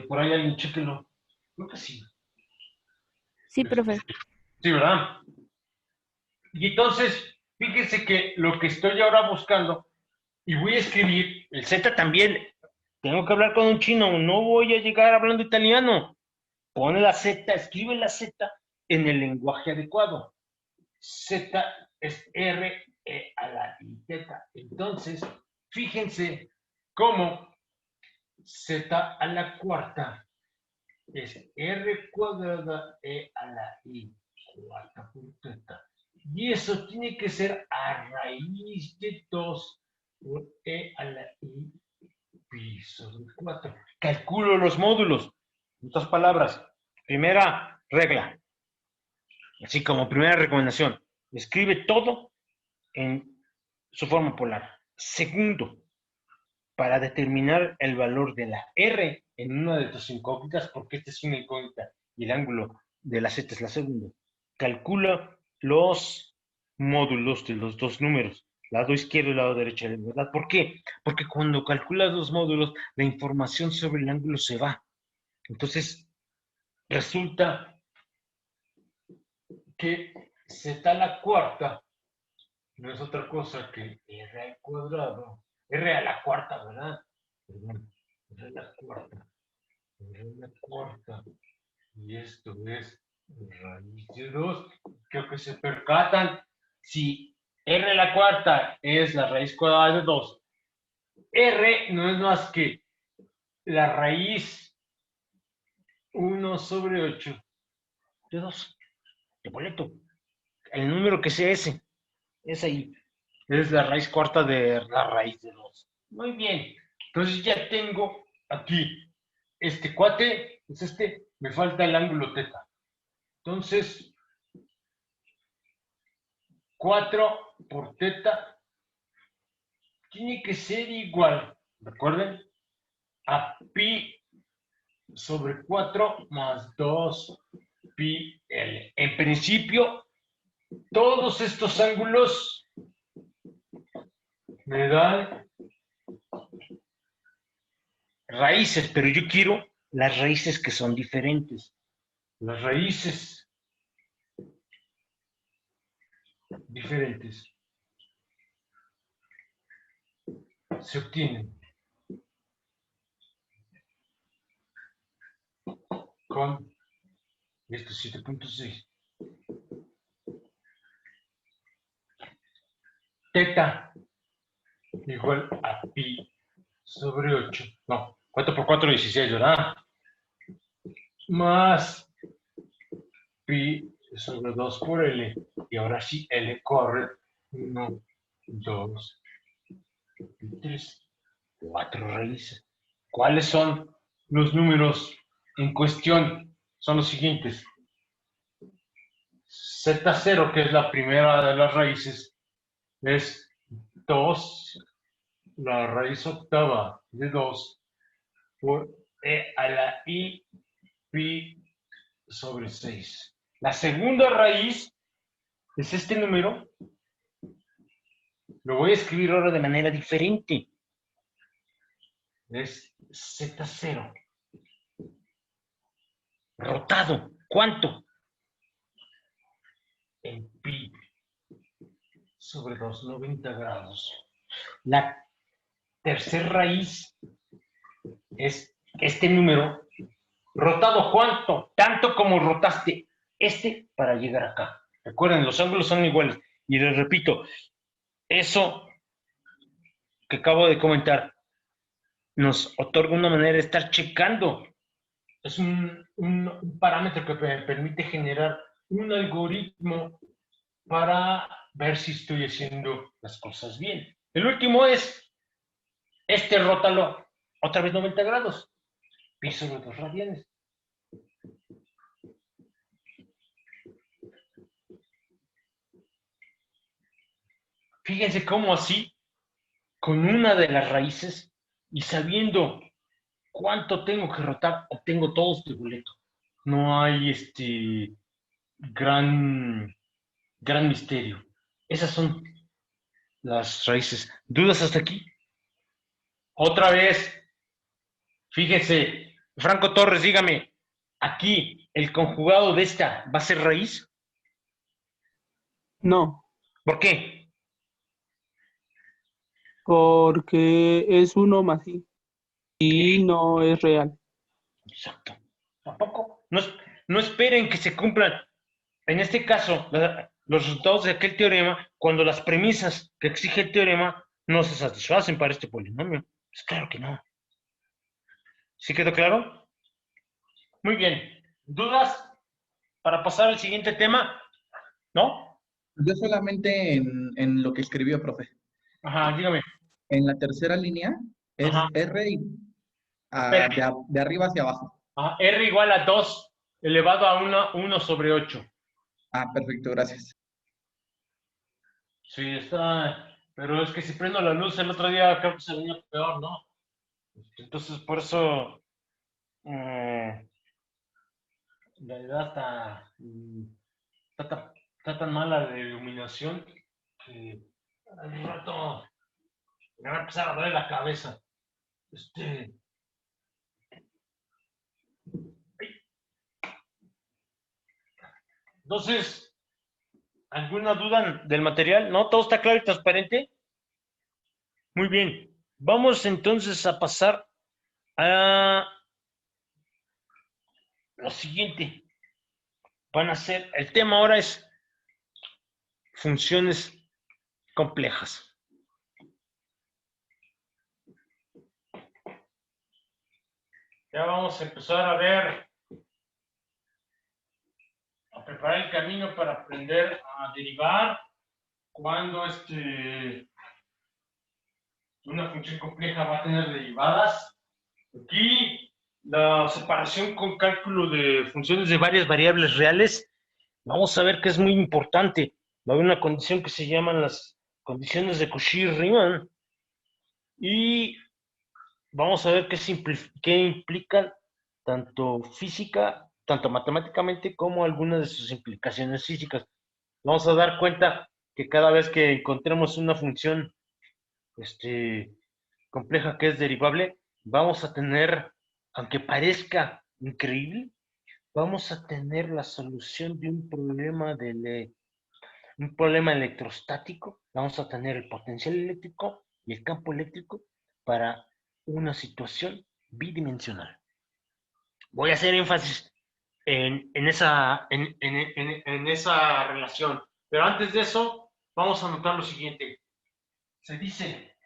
Por ahí alguien chéquelo. Creo que sí. sí, profe. Sí, ¿verdad? Y entonces, fíjense que lo que estoy ahora buscando, y voy a escribir, el Z también, tengo que hablar con un chino, no voy a llegar hablando italiano. Pone la Z, escribe la Z en el lenguaje adecuado. Z es R, E a la I, teta. Entonces, fíjense cómo Z a la cuarta es R cuadrada E a la I cuarta por teta. Y eso tiene que ser a raíz de 2 por E a la I pi sobre 4. Calculo los módulos. En otras palabras, primera regla, así como primera recomendación, escribe todo en su forma polar. Segundo, para determinar el valor de la R en una de tus incógnitas, porque esta es una incógnita y el ángulo de la Z es la segunda, calcula los módulos de los dos números, lado izquierdo y lado derecho, ¿verdad? ¿Por qué? Porque cuando calculas los módulos, la información sobre el ángulo se va. Entonces, resulta que Z a la cuarta no es otra cosa que R al cuadrado, R a la cuarta, ¿verdad? Perdón, R a la cuarta, R a la cuarta, y esto es raíz de 2. Creo que se percatan, si R a la cuarta es la raíz cuadrada de 2, R no es más que la raíz 1/8 de 2, de boleto. El número que sea ese, es ahí. Es la raíz cuarta de la raíz de 2. Muy bien. Entonces ya tengo aquí este cuate, es este, me falta el ángulo teta. Entonces, 4 por teta tiene que ser igual, recuerden, a pi sobre 4 más 2 pi L. En principio, todos estos ángulos me dan raíces, pero yo quiero las raíces que son diferentes. Las raíces diferentes se obtienen con esto 7.6. Teta igual a pi sobre 8. No, 4 por 4, 16, ¿verdad? Más pi sobre 2 por L. Y ahora sí, L corre 1, 2, 3, 4 raíces. ¿Cuáles son los números en cuestión? Son los siguientes. Z0, que es la primera de las raíces, es 2, la raíz octava de 2 por e a la i pi sobre 6. La segunda raíz es este número. Lo voy a escribir ahora de manera diferente. Es Z0. Rotado. ¿Cuánto? En pi sobre 2, 90 grados. La tercera raíz es este número. ¿Rotado cuánto? Tanto como rotaste este para llegar acá. Recuerden, los ángulos son iguales. Y les repito, eso que acabo de comentar nos otorga una manera de estar checando. Es un parámetro que me permite generar un algoritmo para ver si estoy haciendo las cosas bien. El último es este, rótalo otra vez 90 grados. Pi sobre 2 radianes. Fíjense cómo así, con una de las raíces y sabiendo cuánto tengo que rotar, obtengo todo este boleto. No hay gran misterio. Esas son las raíces. ¿Dudas hasta aquí? Otra vez, fíjense, Franco Torres, dígame, aquí el conjugado de esta va a ser raíz. No, ¿Por qué? porque es 1 más i y no es real. Exacto. Tampoco. No esperen que se cumplan, en este caso, los resultados de aquel teorema cuando las premisas que exige el teorema no se satisfacen para este polinomio. Pues claro que no. ¿Sí quedó claro? Muy bien. ¿Dudas para pasar al siguiente tema? ¿No? Yo solamente en lo que escribió, profe. Ajá, dígame. En la tercera línea es Ajá. R y, Espera. de arriba hacia abajo. Ajá, R igual a 2 elevado a 1 sobre 8. Ah, perfecto, gracias. Sí, está. Pero es que si prendo la luz el otro día creo que se veía peor, ¿no? Entonces, por eso la edad está tan mala de iluminación que al rato me va a empezar a doler la cabeza. Entonces, ¿alguna duda del material? ¿No? ¿Todo está claro y transparente? Muy bien. Vamos entonces a pasar a lo siguiente. El tema ahora es funciones complejas. Ya vamos a empezar a ver, a preparar el camino para aprender a derivar cuando una función compleja va a tener derivadas. Aquí la separación con cálculo de funciones de varias variables reales, vamos a ver que es muy importante. Va a haber una condición que se llaman las condiciones de Cauchy-Riemann y vamos a ver qué implican tanto física, tanto matemáticamente como algunas de sus implicaciones físicas. Vamos a dar cuenta que cada vez que encontremos una función compleja que es derivable, vamos a tener, aunque parezca increíble, vamos a tener la solución de un problema electrostático, vamos a tener el potencial eléctrico y el campo eléctrico para una situación bidimensional. Voy a hacer énfasis en esa relación, pero antes de eso, vamos a notar lo siguiente. Se dice,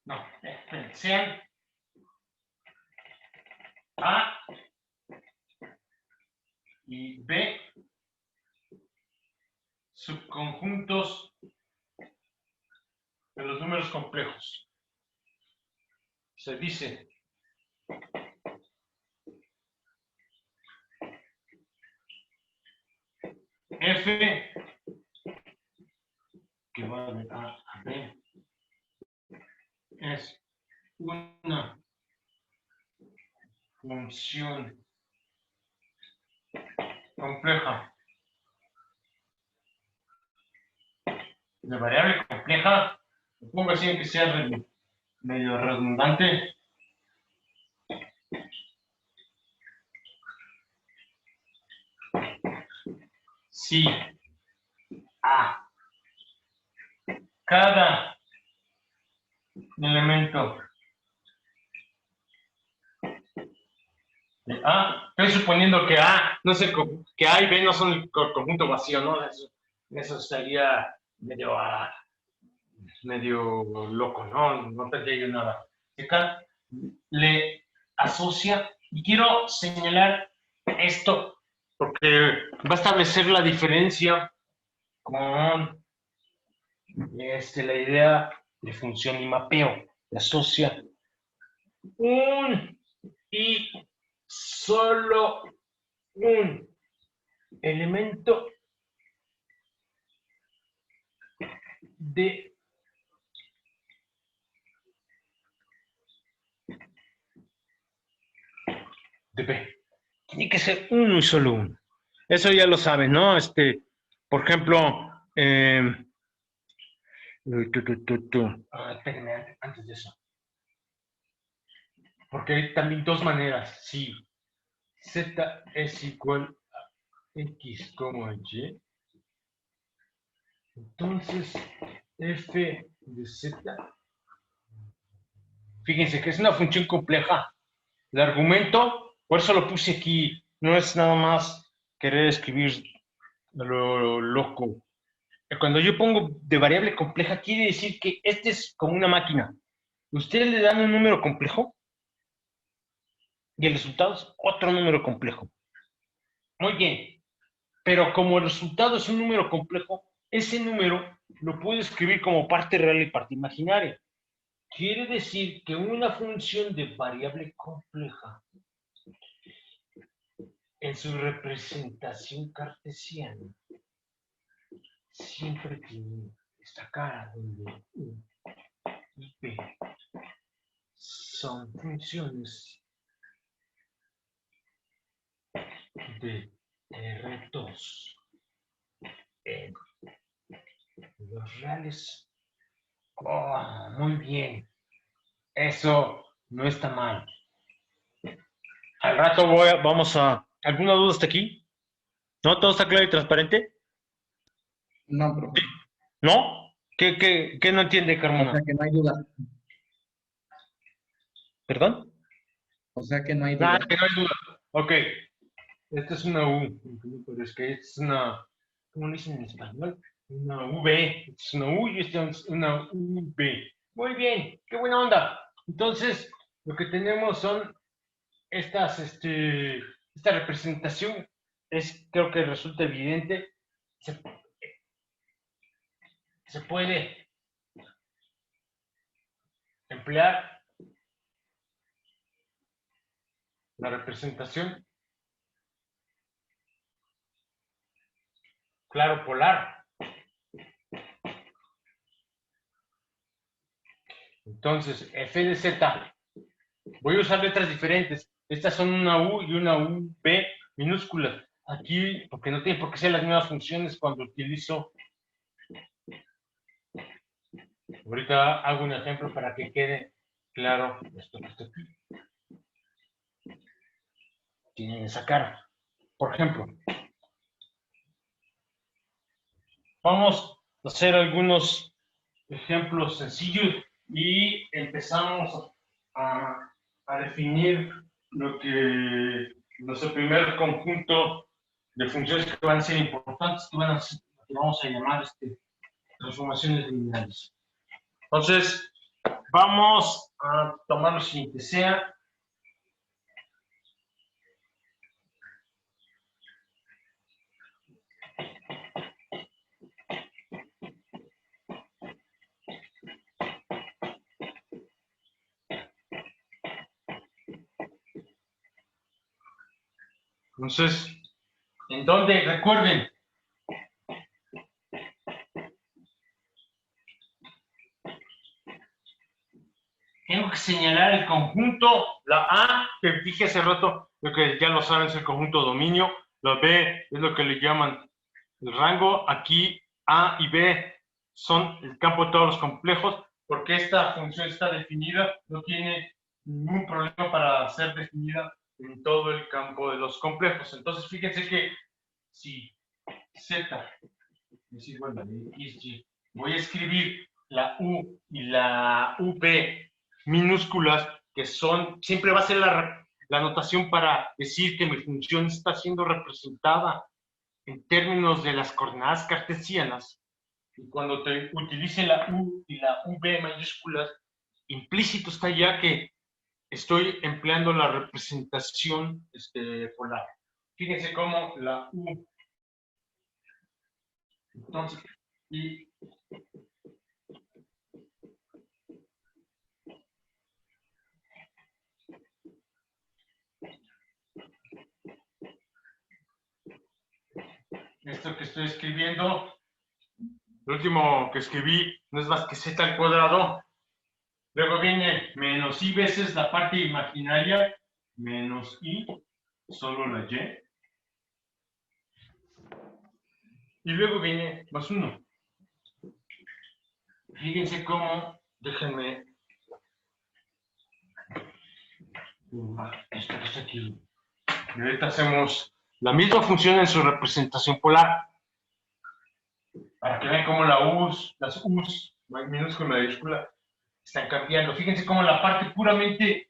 no, sean A y B subconjuntos de los números complejos. Se dice F que va de A a B es una función compleja de variable compleja, pongo así que sea medio redundante, si a cada elemento de A, estoy suponiendo que A, no sé, que A y B no son el conjunto vacío, ¿no? Eso estaría medio loco, ¿no? No tendría yo nada. Acá le asocia, y quiero señalar esto, porque va a establecer la diferencia con la idea de función y mapeo. Le asocia un y solo un elemento de B. Tiene que ser uno y solo uno. Eso ya lo saben, ¿no? Por ejemplo, espérenme, antes de eso. Porque hay también dos maneras. Si Z es igual a X como Y, entonces F de Z, fíjense que es una función compleja. El argumento, por eso lo puse aquí, no es nada más querer escribir lo loco. Cuando yo pongo de variable compleja, quiere decir que este es como una máquina. Ustedes le dan un número complejo y el resultado es otro número complejo. Muy bien, pero como el resultado es un número complejo, ese número lo puedo escribir como parte real y parte imaginaria. Quiere decir que una función de variable compleja en su representación cartesiana siempre tiene esta cara donde y b son funciones de R2 en los reales. Oh, muy bien. Eso no está mal. Al rato vamos a... ¿Alguna duda hasta aquí? ¿No? ¿Todo está claro y transparente? No, profe. ¿No? ¿Qué no entiende, O Carmona? sea que no hay duda. ¿Perdón? O sea que no hay Nada, duda. que no hay duda. Ok. Esta es una U. Pero es que es una... ¿Cómo le dicen en español? Una V. Esta es una U y esta es una V. Muy bien. ¡Qué buena onda! Entonces, lo que tenemos son esta representación. Creo que resulta evidente. Se puede emplear la representación claro polar. Entonces, f de z, voy a usar letras diferentes. Estas son una U y una V minúscula. Aquí, porque no tiene por qué ser las mismas funciones cuando utilizo. Ahorita hago un ejemplo para que quede claro esto que está aquí. Tienen esa cara. Por ejemplo, vamos a hacer algunos ejemplos sencillos y empezamos a definir nuestro primer conjunto de funciones que van a ser importantes, que vamos a llamar transformaciones lineales. Entonces, vamos a tomar lo siguiente, sea entonces, ¿en dónde? Recuerden, tengo que señalar el conjunto, la A, que dije hace rato, lo que ya lo saben es el conjunto dominio, la B es lo que le llaman el rango. Aquí A y B son el campo de todos los complejos, porque esta función está definida, no tiene ningún problema para ser definida en todo el campo de los complejos. Entonces, fíjense que si Z es igual a X, Y, voy a escribir la U y la V minúsculas, que siempre va a ser la notación para decir que mi función está siendo representada en términos de las coordenadas cartesianas. Y cuando te utilice la U y la V mayúsculas, implícito está ya que estoy empleando la representación polar. Fíjense cómo la U, entonces, y esto que estoy escribiendo, lo último que escribí no es más que z al cuadrado. Luego viene menos i veces la parte imaginaria, menos i, solo la y. Y luego viene más 1. Fíjense cómo, déjenme. Esto que está aquí. Y ahorita hacemos la misma función en su representación polar. Para que vean cómo las U's, minúscula y mayúscula, están cambiando. Fíjense cómo la parte puramente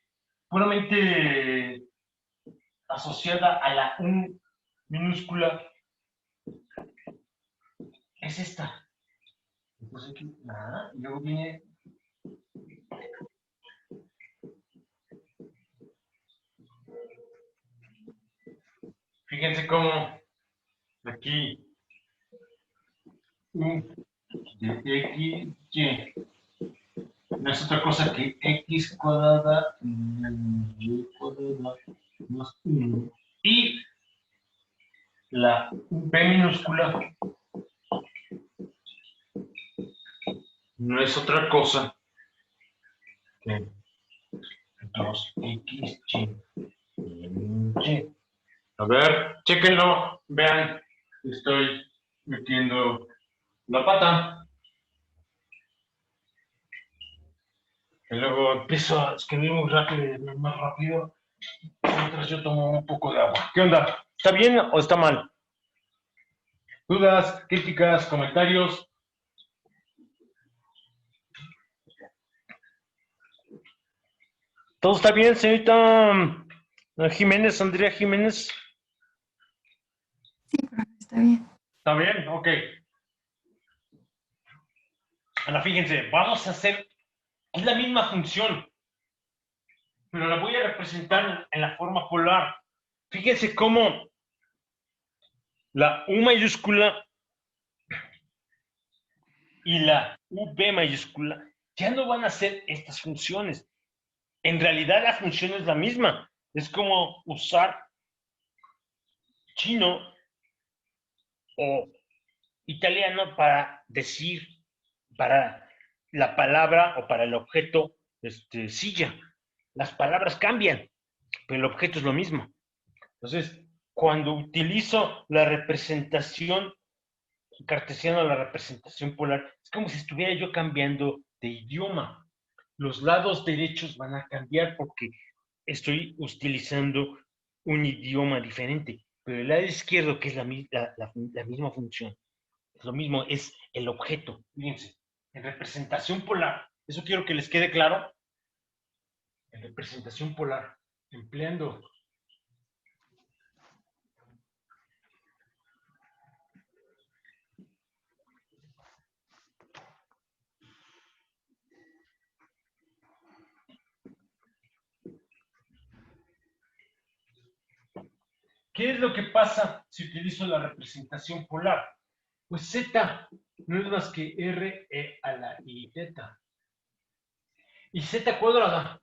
asociada a la U minúscula es esta. Entonces aquí, y luego viene. Fíjense cómo aquí U de X, Y no es otra cosa que X cuadrada Y cuadrada más 1. Y la V minúscula no es otra cosa de 2x y. A ver, chéquenlo, vean, estoy metiendo la pata. Y luego empiezo a escribir muy rápido, más rápido, mientras yo tomo un poco de agua. ¿Qué onda? ¿Está bien o está mal? ¿Dudas, críticas, comentarios? ¿Todo está bien, señorita Jiménez, Andrea Jiménez? Sí, profe, está bien. ¿Está bien? Ok. Ahora fíjense, vamos a hacer, es la misma función, pero la voy a representar en la forma polar. Fíjense cómo la U mayúscula y la V mayúscula ya no van a ser estas funciones. En realidad la función es la misma. Es como usar chino o italiano para decir, para la palabra o para el objeto silla. Las palabras cambian, pero el objeto es lo mismo. Entonces, cuando utilizo la representación cartesiana o la representación polar, es como si estuviera yo cambiando de idioma. Los lados derechos van a cambiar porque estoy utilizando un idioma diferente, pero el lado izquierdo, que es la misma función, es lo mismo, es el objeto. Fíjense, en representación polar, eso quiero que les quede claro, en representación polar, empleando ¿qué es lo que pasa si utilizo la representación polar? Pues z no es más que r e a la i teta. Y z cuadrada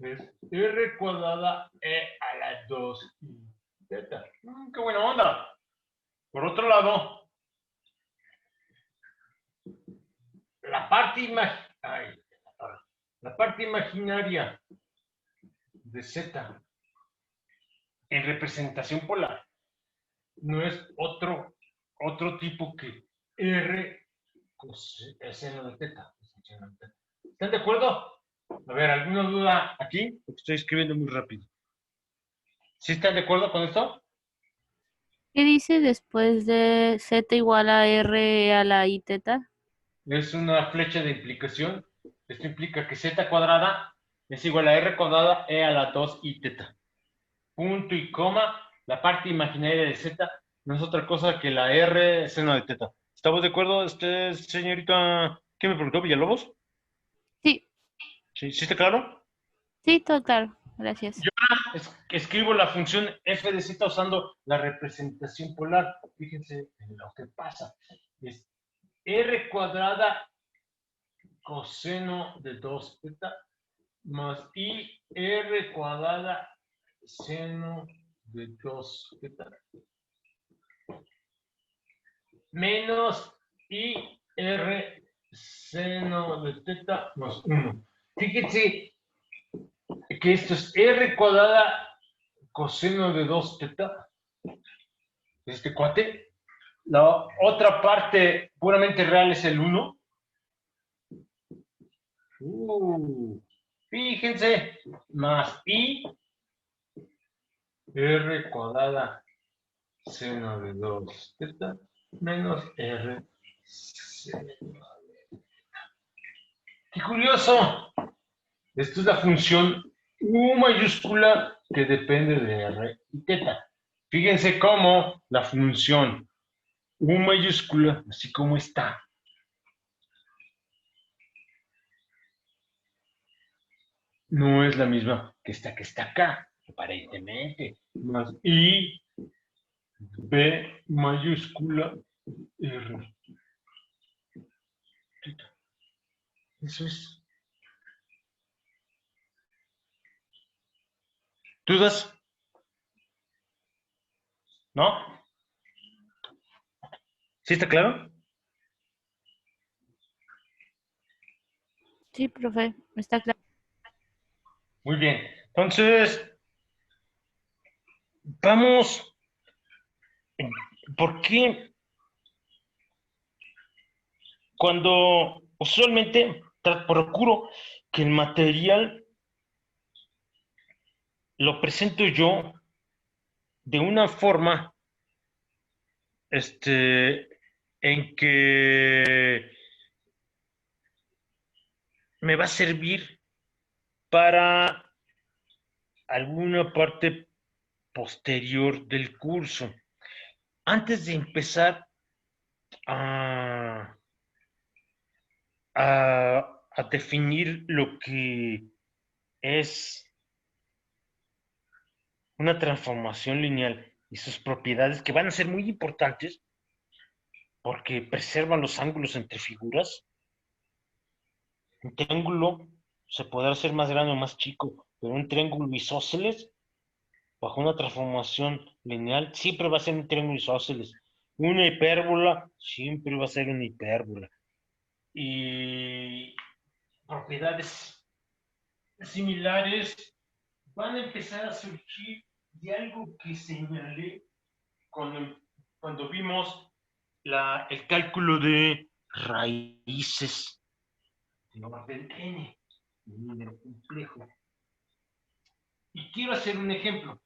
es r cuadrada e a la 2 i teta. ¡Qué buena onda! Por otro lado, la parte, la parte imaginaria de z en representación polar no es otro tipo que r seno de teta. ¿Están de acuerdo? A ver, ¿alguna duda aquí? Porque estoy escribiendo muy rápido. ¿Sí están de acuerdo con esto? ¿Qué dice después de z igual a r a la i teta? Es una flecha de implicación. Esto implica que z cuadrada es igual a r cuadrada e a la 2 i teta. Punto y coma. La parte imaginaria de z no es otra cosa que la r seno de teta. ¿Estamos de acuerdo, señorita? ¿Qué me preguntó, Villalobos? Sí, ¿Sí, ¿sí está claro? sí, todo claro. Gracias. Yo escribo la función f de z usando la representación polar. Fíjense en lo que pasa. Es r cuadrada coseno de 2 teta más i r cuadrada seno de 2 teta menos i r seno de teta más 1. Fíjense que esto es r cuadrada coseno de 2 teta. Este cuate. La otra parte puramente real es el 1. Fíjense, más i r cuadrada seno de 2 teta menos r seno de teta. ¡Qué curioso! Esto es la función u mayúscula que depende de r y teta. Fíjense cómo la función u mayúscula, así como está, no es la misma que está acá, aparentemente. Más I, B mayúscula, R. Eso es. ¿Dudas? ¿No? ¿Sí está claro? Sí, profe, está claro. Muy bien. Entonces, vamos. ¿Por qué cuando usualmente procuro que el material lo presento yo de una forma en que me va a servir para alguna parte posterior del curso? Antes de empezar a, a definir lo que es una transformación lineal y sus propiedades, que van a ser muy importantes porque preservan los ángulos entre figuras. Un triángulo se podrá hacer más grande o más chico, pero un triángulo isósceles, bajo una transformación lineal, siempre va a ser un triángulo isósceles. Una hipérbola siempre va a ser una hipérbola. Y propiedades similares van a empezar a surgir de algo que señalé cuando vimos el cálculo de raíces de orden n, un número complejo. Y quiero hacer un ejemplo.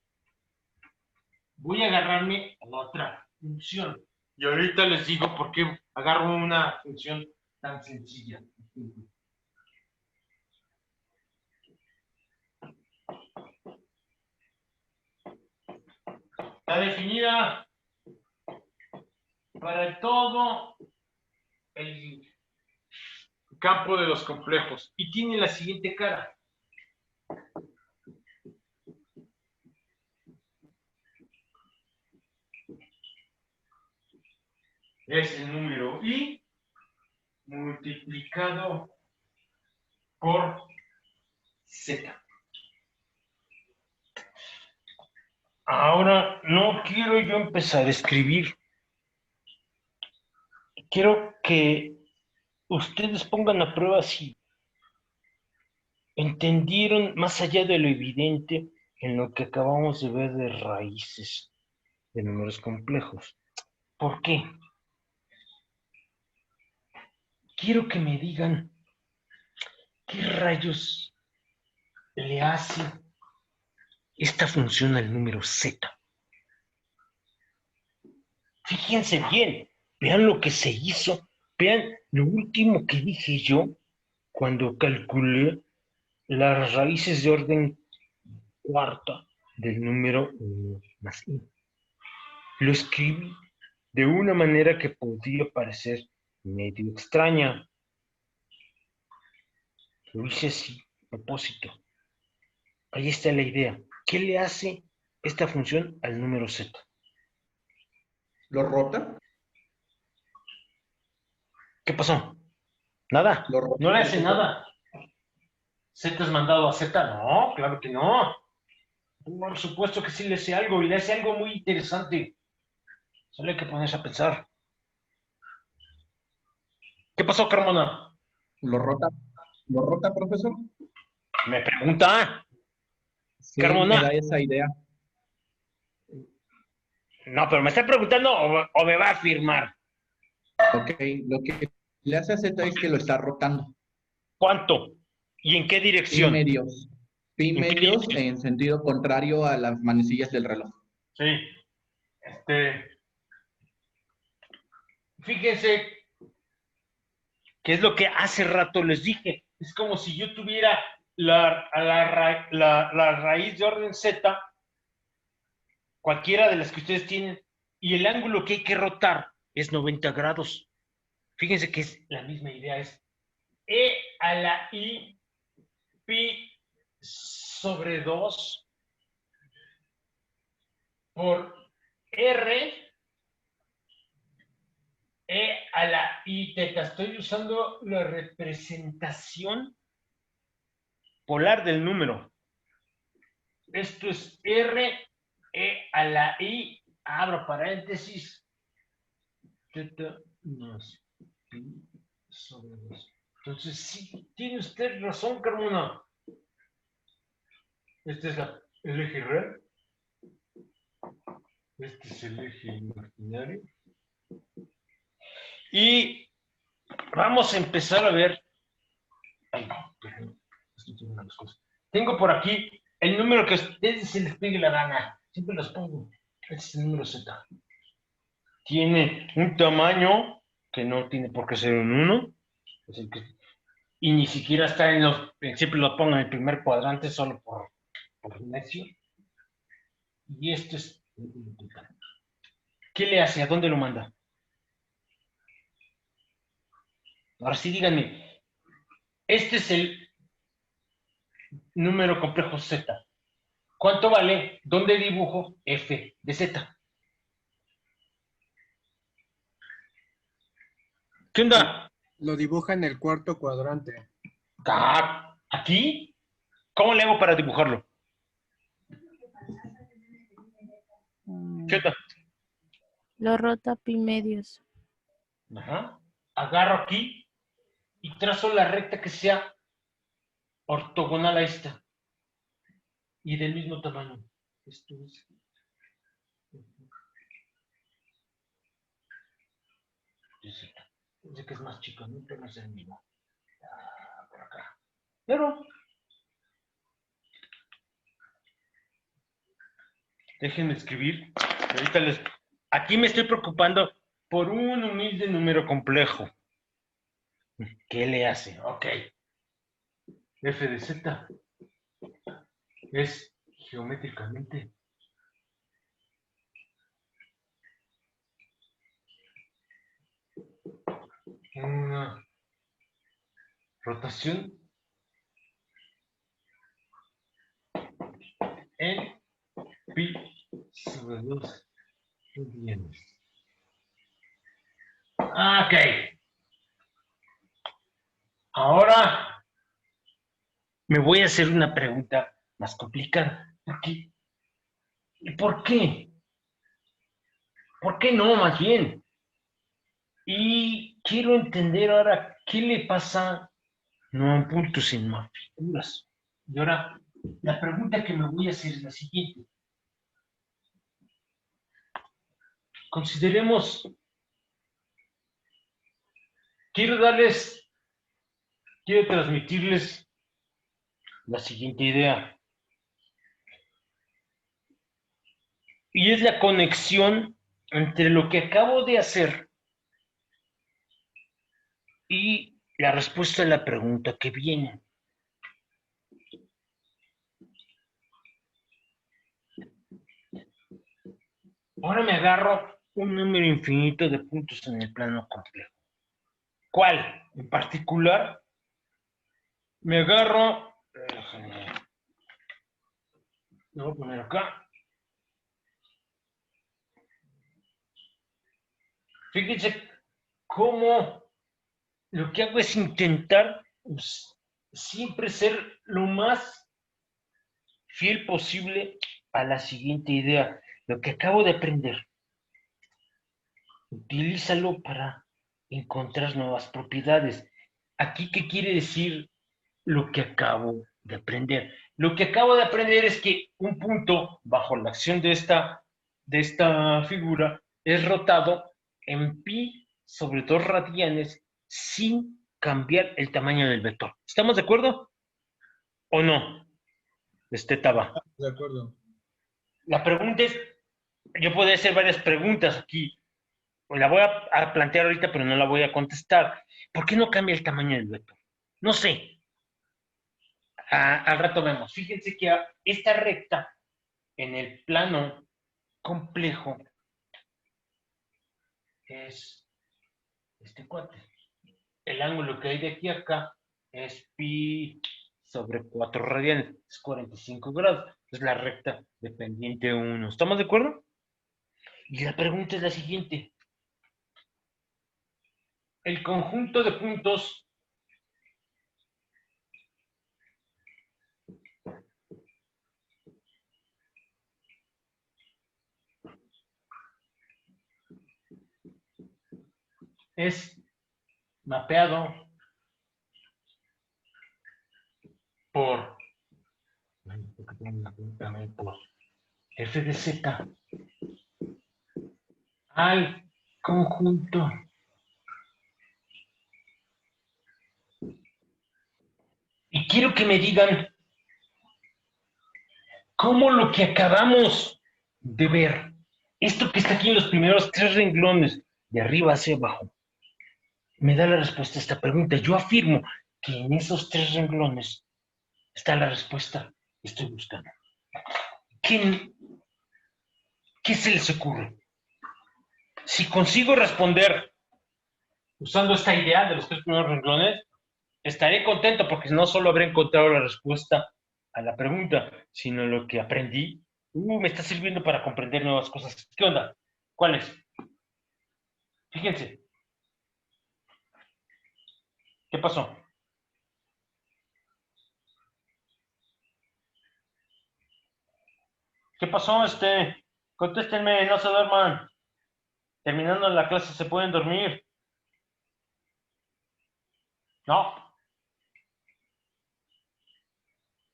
Voy a agarrarme a otra función. Y ahorita les digo por qué agarro una función tan sencilla. Está definida para todo el campo de los complejos y tiene la siguiente cara. Es el número i multiplicado por z. Ahora no quiero yo empezar a escribir. Quiero que ustedes pongan a prueba si entendieron más allá de lo evidente en lo que acabamos de ver de raíces de números complejos. ¿Por qué? Quiero que me digan qué rayos le hace esta función al número z. Fíjense bien, vean lo que se hizo, vean lo último que dije yo cuando calculé las raíces de orden cuarta del número 1 más i. Lo escribí de una manera que podía parecer medio extraña. Lo hice así, a propósito. Ahí está la idea. ¿Qué le hace esta función al número z? ¿Lo rota? ¿Qué pasó? Nada. ¿Lo rota, No le hace profesor? nada. ¿Z es mandado a Z? No, claro que no. Por supuesto que sí le hace algo, y le hace algo muy interesante. Solo hay que ponerse a pensar. ¿Qué pasó, Carmona? ¿Lo rota? ¿Lo rota, profesor? Me pregunta. Sí, me Carmona. da esa idea. No, pero me está preguntando o me va a afirmar. Ok, lo que le hace a Z es que lo está rotando. ¿Cuánto? ¿Y en qué Pi dirección? medios. Pi ¿En qué medios dirección? en sentido contrario a las manecillas del reloj. Sí. Fíjense que es lo que hace rato les dije. Es como si yo tuviera la raíz de orden Z, cualquiera de las que ustedes tienen, y el ángulo que hay que rotar es 90 grados. Fíjense que es la misma idea, es E a la I pi sobre 2 por R E a la I teta. Estoy usando la representación polar del número. Esto es R E a la I, abro paréntesis, teta más pi sobre 2. Entonces, sí, tiene usted razón, Carmona. Este es el eje real. Este es el eje imaginario. Y vamos a empezar a ver. Ay, perdón, estoy teniendo las cosas. Tengo por aquí el número que a ustedes se les pegue la gana. Siempre los pongo. Este es el número Z. Tiene un tamaño que no tiene por qué ser un 1. Y ni siquiera está en los. Siempre lo pongo en el primer cuadrante solo por necio. Y este es. ¿Qué le hace? ¿A dónde lo manda? Ahora sí, díganme. Este es el número complejo Z. ¿Cuánto vale? ¿Dónde dibujo f de z? ¿Qué onda? Lo dibuja en el cuarto cuadrante. ¿Aquí? ¿Cómo le hago para dibujarlo? ¿Qué onda? Lo rota pi medios. Ajá. Agarro aquí y trazo la recta que sea ortogonal a esta. Y del mismo tamaño. Esto es. Dice que es más chico, ¿no? Pero no es el mismo. Por acá. Pero. Déjenme escribir. Ahorita aquí me estoy preocupando por un humilde número complejo. ¿Qué le hace? Ok. F de Z es geométricamente una rotación en pi sobre 2 radianes. Ok. Ahora me voy a hacer una pregunta más complicada. ¿Por qué? ¿Por qué no, más bien? Y quiero entender ahora qué le pasa no a un punto sin más figuras. Y ahora, la pregunta que me voy a hacer es la siguiente. Consideremos, quiero transmitirles la siguiente idea. Y es la conexión entre lo que acabo de hacer y la respuesta a la pregunta que viene. Ahora me agarro un número infinito de puntos en el plano complejo. ¿Cuál? En particular, me agarro, lo voy a poner acá. Fíjense cómo lo que hago es intentar siempre ser lo más fiel posible a la siguiente idea. Lo que acabo de aprender, utilízalo para encontrar nuevas propiedades. Aquí, ¿qué quiere decir lo que acabo de aprender? Lo que acabo de aprender es que un punto bajo la acción de esta figura es rotado en pi sobre 2 radianes sin cambiar el tamaño del vector. ¿Estamos de acuerdo o no? Taba. De acuerdo. La pregunta es, yo puedo hacer varias preguntas aquí. La voy a plantear ahorita, pero no la voy a contestar. ¿Por qué no cambia el tamaño del vector? No sé. Al rato vemos. Fíjense que esta recta en el plano complejo es este cuate. El ángulo que hay de aquí a acá es pi sobre 4 radianes, es 45 grados. Es la recta dependiente 1. ¿Estamos de acuerdo? Y la pregunta es la siguiente. El conjunto de puntos es mapeado que también por f de z al conjunto y quiero que me digan cómo lo que acabamos de ver, esto que está aquí en los primeros 3 renglones, de arriba hacia abajo, me da la respuesta a esta pregunta. Yo afirmo que en esos 3 renglones está la respuesta que estoy buscando. ¿Qué se les ocurre? Si consigo responder usando esta idea de los 3 primeros renglones, estaré contento porque no solo habré encontrado la respuesta a la pregunta, sino lo que aprendí. Me está sirviendo para comprender nuevas cosas. ¿Qué onda? ¿Cuáles? Fíjense. ¿Qué pasó? ¿Qué pasó? Contéstenme, no se duerman. Terminando la clase se pueden dormir. No.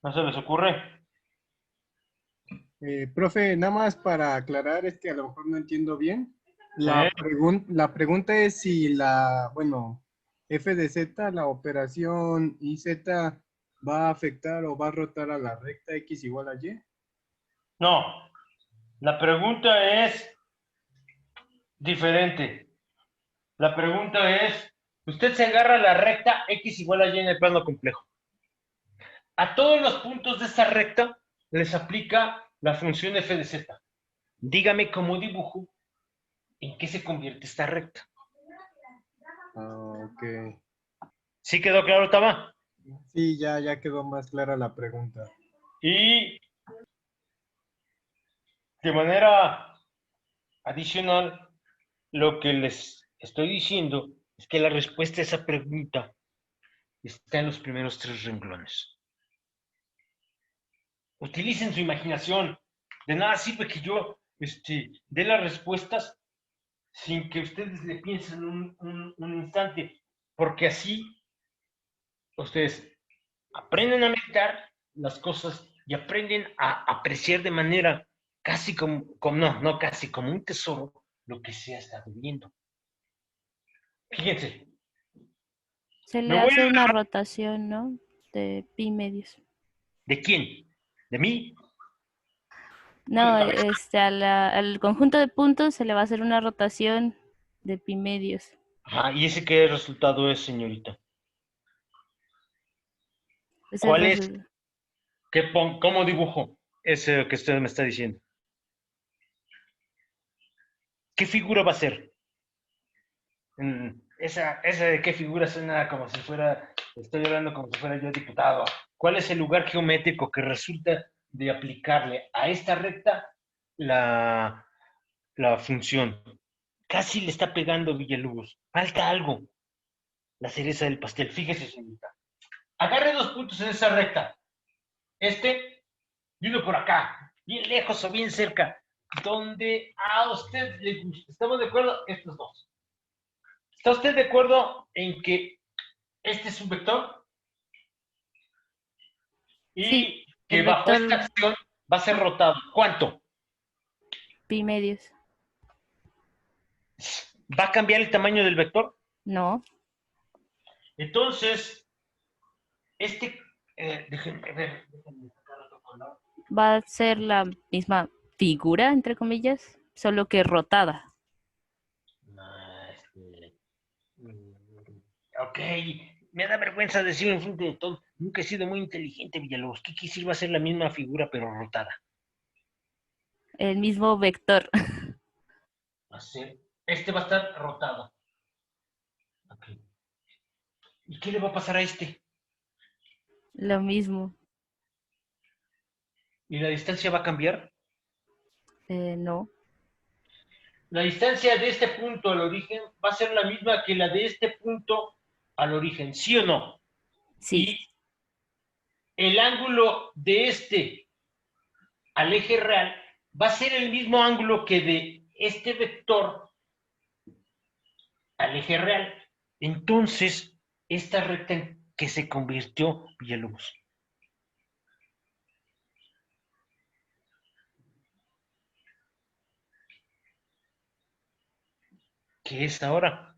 ¿No se les ocurre? Profe, nada más para aclarar, es que a lo mejor no entiendo bien. Sí. La pregunta es si f de z, la operación iz, va a afectar o va a rotar a la recta x igual a y. No. La pregunta es diferente. La pregunta es, usted se agarra a la recta x igual a y en el plano complejo. A todos los puntos de esa recta les aplica la función f de z. Dígame cómo dibujo en qué se convierte esta recta. Ok. ¿Sí quedó claro, Tama? Sí, ya quedó más clara la pregunta. Y de manera adicional, lo que les estoy diciendo es que la respuesta a esa pregunta está en los primeros 3 renglones. Utilicen su imaginación. De nada sirve que yo dé las respuestas sin que ustedes le piensen un instante, porque así ustedes aprenden a meditar las cosas y aprenden a apreciar de manera casi no casi como un tesoro lo que se ha estado viendo. Fíjense, Se me le voy hace una a... rotación, ¿no? De pi medios. ¿De quién? ¿De mí? No, al conjunto de puntos se le va a hacer una rotación de pi medios. ¿Y ese qué resultado es, señorita? Es el ¿Cuál es? resultado. ¿Cómo dibujo ese que usted me está diciendo? ¿Qué figura va a ser? Esa de qué figura suena como si fuera, estoy hablando como si fuera yo diputado. ¿Cuál es el lugar geométrico que resulta de aplicarle a esta recta la función? Casi le está pegando Villalobos. Falta algo. La cereza del pastel. Fíjese, señorita. Agarre 2 puntos en esa recta. Y uno por acá. Bien lejos o bien cerca. Donde a usted le gusta. ¿Estamos de acuerdo? Estos 2. ¿Está usted de acuerdo en que este es un vector? Sí, Y que el bajo vector esta acción va a ser rotado. ¿Cuánto? pi medios. ¿Va a cambiar el tamaño del vector? No, Entonces, déjenme ver. Déjenme sacar otro color. va a ser la misma figura, entre comillas, solo que rotada. Ok, me da vergüenza decirlo enfrente de todos. Nunca he sido muy inteligente, Villalobos. ¿Qué quisiera hacer la misma figura, pero rotada? El mismo vector. Va a estar rotado. Okay. ¿Y qué le va a pasar a este? Lo mismo. ¿Y la distancia va a cambiar? No. La distancia de este punto al origen va a ser la misma que la de este punto al origen, ¿sí o no? Sí. Y el ángulo de este al eje real va a ser el mismo ángulo que de este vector al eje real. Entonces, esta recta en que se convirtió Villalobos. ¿Qué es ahora?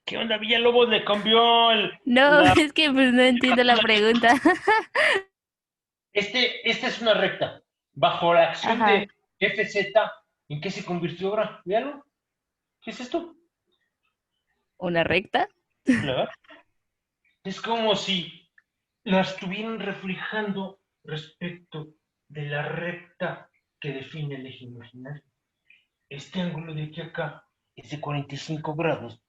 ¿Qué onda, Villalobos? Le cambió No, es que pues no entiendo la pregunta. Esta es una recta. Bajo la acción Ajá. de FZ, ¿en qué se convirtió ahora? ¿Véanlo? ¿Qué es esto? ¿Una recta? Claro. Es como si la estuvieran reflejando respecto de la recta que define el eje imaginario. Este ángulo de aquí a acá es de 45 grados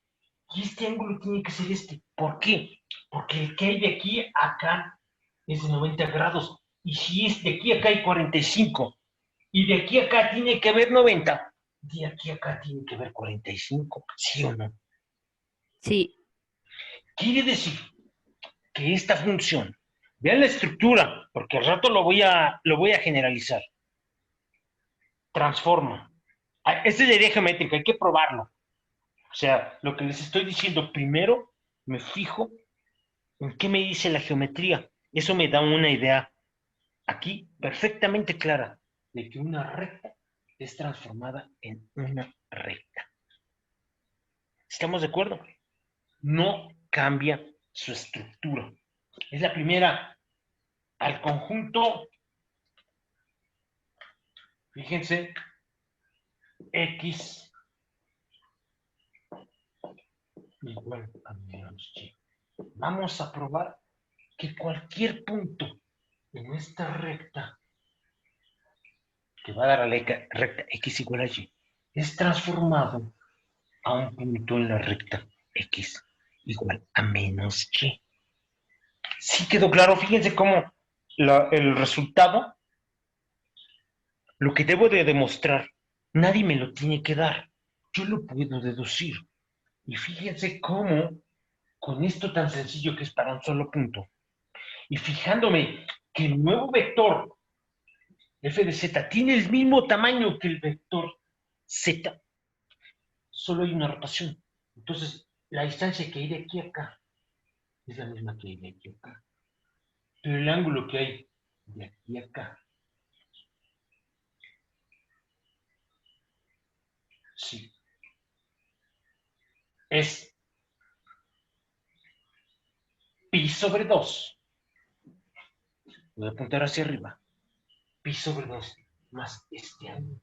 y este ángulo tiene que ser este. ¿Por qué? Porque el que hay de aquí a acá es de 90 grados y si es de aquí a acá hay 45 y de aquí a acá tiene que haber 90, de aquí a acá tiene que haber 45, ¿sí o no? Sí. Quiere decir que esta función, vean la estructura, porque al rato lo voy a generalizar, transforma. Este es la idea geométrica, hay que probarlo. O sea, lo que les estoy diciendo, primero me fijo en qué me dice la geometría. Eso me da una idea aquí perfectamente clara de que una recta es transformada en una recta. ¿Estamos de acuerdo? No cambia su estructura. Es la primera. Al conjunto, fíjense, X igual a menos Y. Vamos a probar que cualquier punto en esta recta, que va a dar a la recta X igual a Y, es transformado a un punto en la recta X igual a menos Y. ¿Sí quedó claro? Fíjense cómo el resultado, lo que debo de demostrar, nadie me lo tiene que dar. Yo lo puedo deducir. Y fíjense cómo, con esto tan sencillo que es para un solo punto, y fijándome que el nuevo vector f de z tiene el mismo tamaño que el vector z, solo hay una rotación. Entonces, la distancia que hay de aquí a acá es la misma que hay de aquí a acá. Pero el ángulo que hay de aquí a acá, sí, es pi sobre 2. Voy a apuntar hacia arriba. Pi sobre 2 más este ángulo,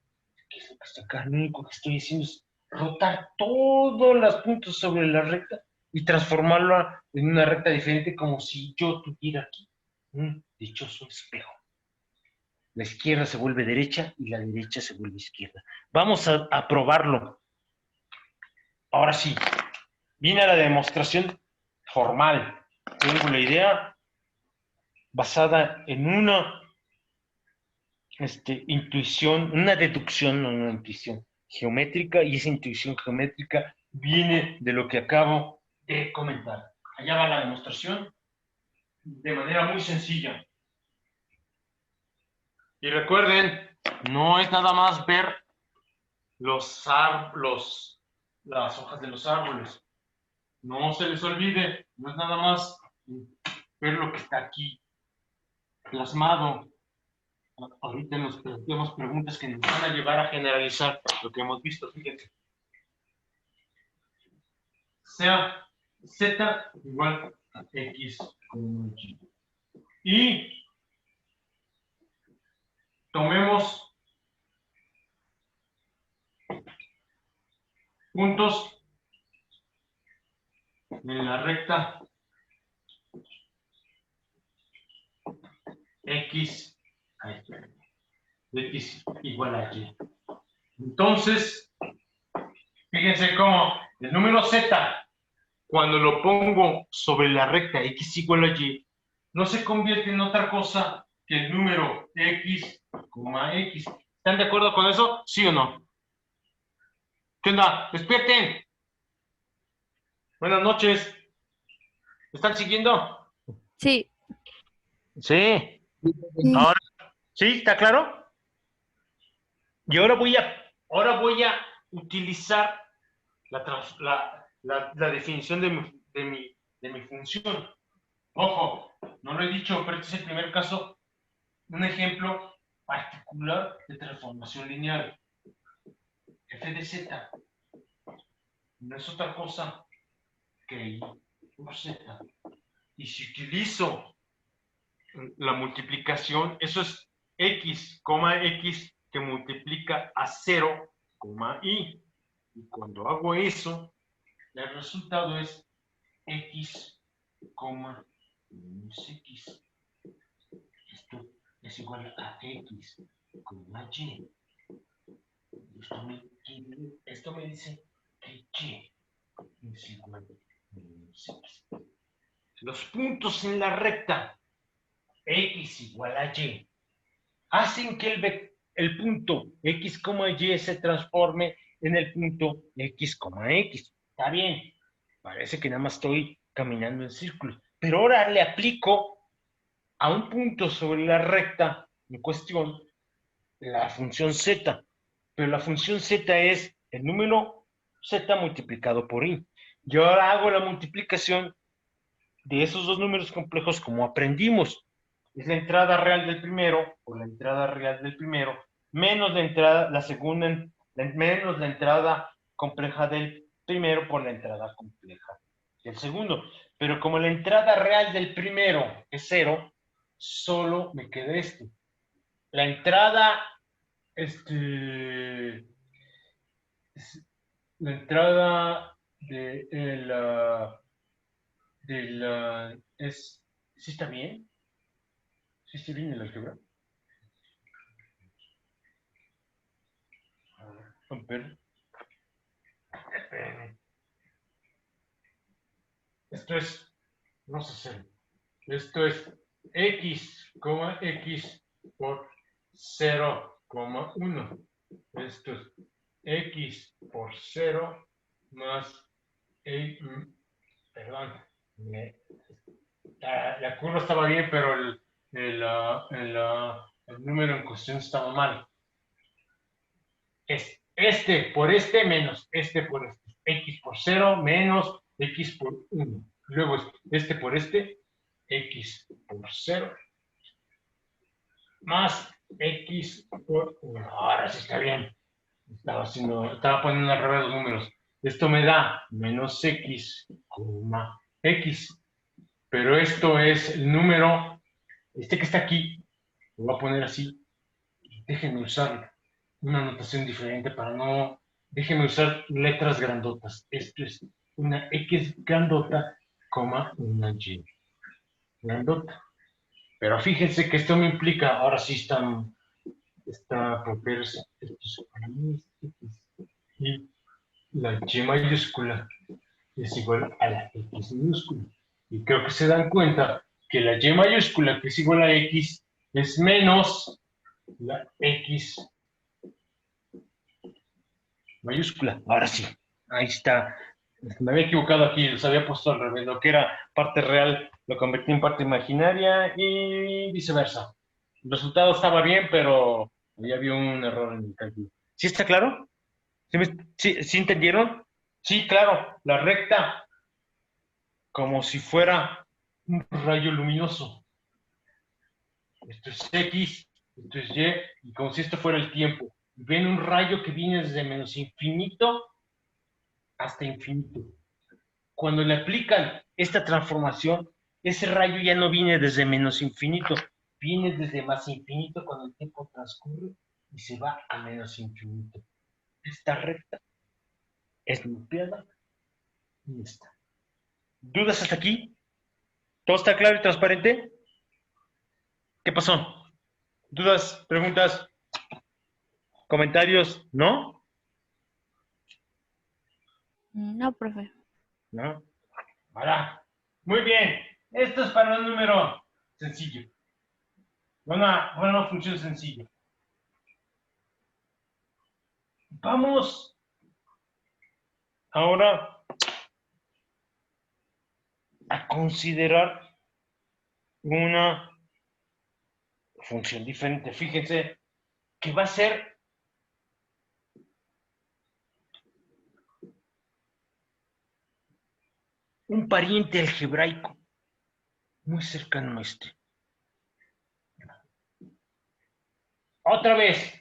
que es lo que está acá. Lo único que estoy haciendo es rotar todos los puntos sobre la recta y transformarla en una recta diferente, como si yo tuviera aquí un dichoso espejo. La izquierda se vuelve derecha y la derecha se vuelve izquierda. Vamos a probarlo. Ahora sí, viene la demostración formal. Tengo la idea basada en una intuición, una deducción, no una intuición geométrica, y esa intuición geométrica viene de lo que acabo de comentar. Allá va la demostración de manera muy sencilla. Y recuerden, no es nada más ver las hojas de los árboles. No se les olvide, no es nada más ver lo que está aquí plasmado. Ahorita nos planteamos preguntas que nos van a llevar a generalizar lo que hemos visto. Fíjense. Sea Z igual a X con Y. Y tomemos puntos en la recta X igual a Y. Entonces, fíjense cómo el número Z, cuando lo pongo sobre la recta X igual a Y, no se convierte en otra cosa que el número X, X. ¿Están de acuerdo con eso? ¿Sí o no? ¿Qué onda? ¡Despierten! Buenas noches. ¿Me están siguiendo? Sí. Sí. Ahora, ¿sí? ¿Está claro? Y ahora voy a utilizar la definición de mi función. Ojo, no lo he dicho, pero este es el primer caso, un ejemplo particular de transformación lineal. F de z no es otra cosa que I por z. Y si utilizo la multiplicación, eso es x, x que multiplica a 0, i. Y cuando hago eso, el resultado es x, menos x. Esto es igual a x, y. Esto me dice que y es igual a menos x. Los puntos en la recta x igual a y hacen que el punto x, y se transforme en el punto x, x. Está bien, parece que nada más estoy caminando en círculos, pero ahora le aplico a un punto sobre la recta en cuestión la función z, pero la función z es el número z multiplicado por i. Yo ahora hago la multiplicación de esos dos números complejos como aprendimos. Es la entrada real del primero por la entrada real del primero menos la entrada, la segunda, menos la entrada compleja del primero por la entrada compleja del segundo. Pero como la entrada real del primero es 0, solo me queda este. La entrada, la entrada ¿sí está bien? ¿Sí está bien el álgebra? Romper. Esto es, vamos a hacerlo. Esto es x, x por 0,1. Esto es x por 0 más, perdón, la curva estaba bien, pero el número en cuestión estaba mal. Es este por este menos este por este. X por 0 menos x por 1. Luego es este por este, x por 0 más x por 1. Ahora sí está bien. Estaba poniendo al revés los números. Esto me da menos x, x. Pero esto es el número, este que está aquí, lo voy a poner así. Déjenme usar una notación diferente para no... Déjenme usar letras grandotas. Esto es una X grandota, una Y grandota. Pero fíjense que esto me implica, ahora sí está por ver, esto es para mí, y la Y mayúscula es igual a la X minúscula. Y creo que se dan cuenta que la Y mayúscula, que es igual a X, es menos la X mayúscula. Ahora sí, ahí está. Me había equivocado aquí, los había puesto al revés. Lo que era parte real lo convertí en parte imaginaria y viceversa. El resultado estaba bien, pero ya había un error en el cálculo. ¿Sí está claro? ¿Sí entendieron? Sí, claro. La recta, como si fuera un rayo luminoso. Esto es X, esto es Y, y como si esto fuera el tiempo. Ven un rayo que viene desde menos infinito hasta infinito. Cuando le aplican esta transformación, ese rayo ya no viene desde menos infinito, viene desde más infinito cuando el tiempo transcurre y se va a menos infinito. Esta recta es limpiada y está. ¿Dudas hasta aquí? ¿Todo está claro y transparente? ¿Qué pasó? ¿Dudas, preguntas, comentarios? ¿No? No, profe. ¿No? Ahora, muy bien. Esto es para un número sencillo. Una función sencilla. Vamos ahora a considerar una función diferente. Fíjense que va a ser un pariente algebraico muy cercano a este. Otra vez,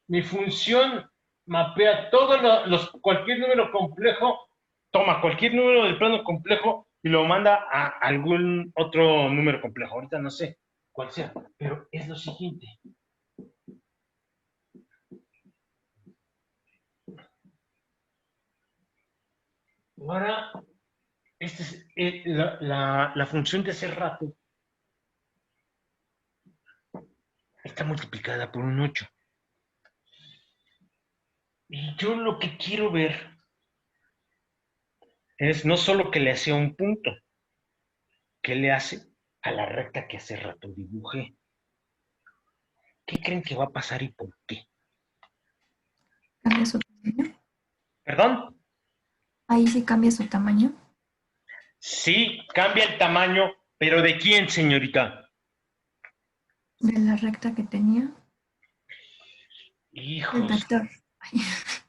mi función mapea cualquier número complejo, toma cualquier número del plano complejo y lo manda a algún otro número complejo. Ahorita no sé cuál sea, pero es lo siguiente. Ahora, la función de hace rato está multiplicada por un 8. Y yo lo que quiero ver es no solo que le hacía un punto, que le hace a la recta que hace rato dibujé. ¿Qué creen que va a pasar y por qué? ¿Cambia su tamaño? ¿Perdón? Ahí sí cambia su tamaño. Sí, cambia el tamaño, pero ¿de quién, señorita? De la recta que tenía. El Hijos. vector.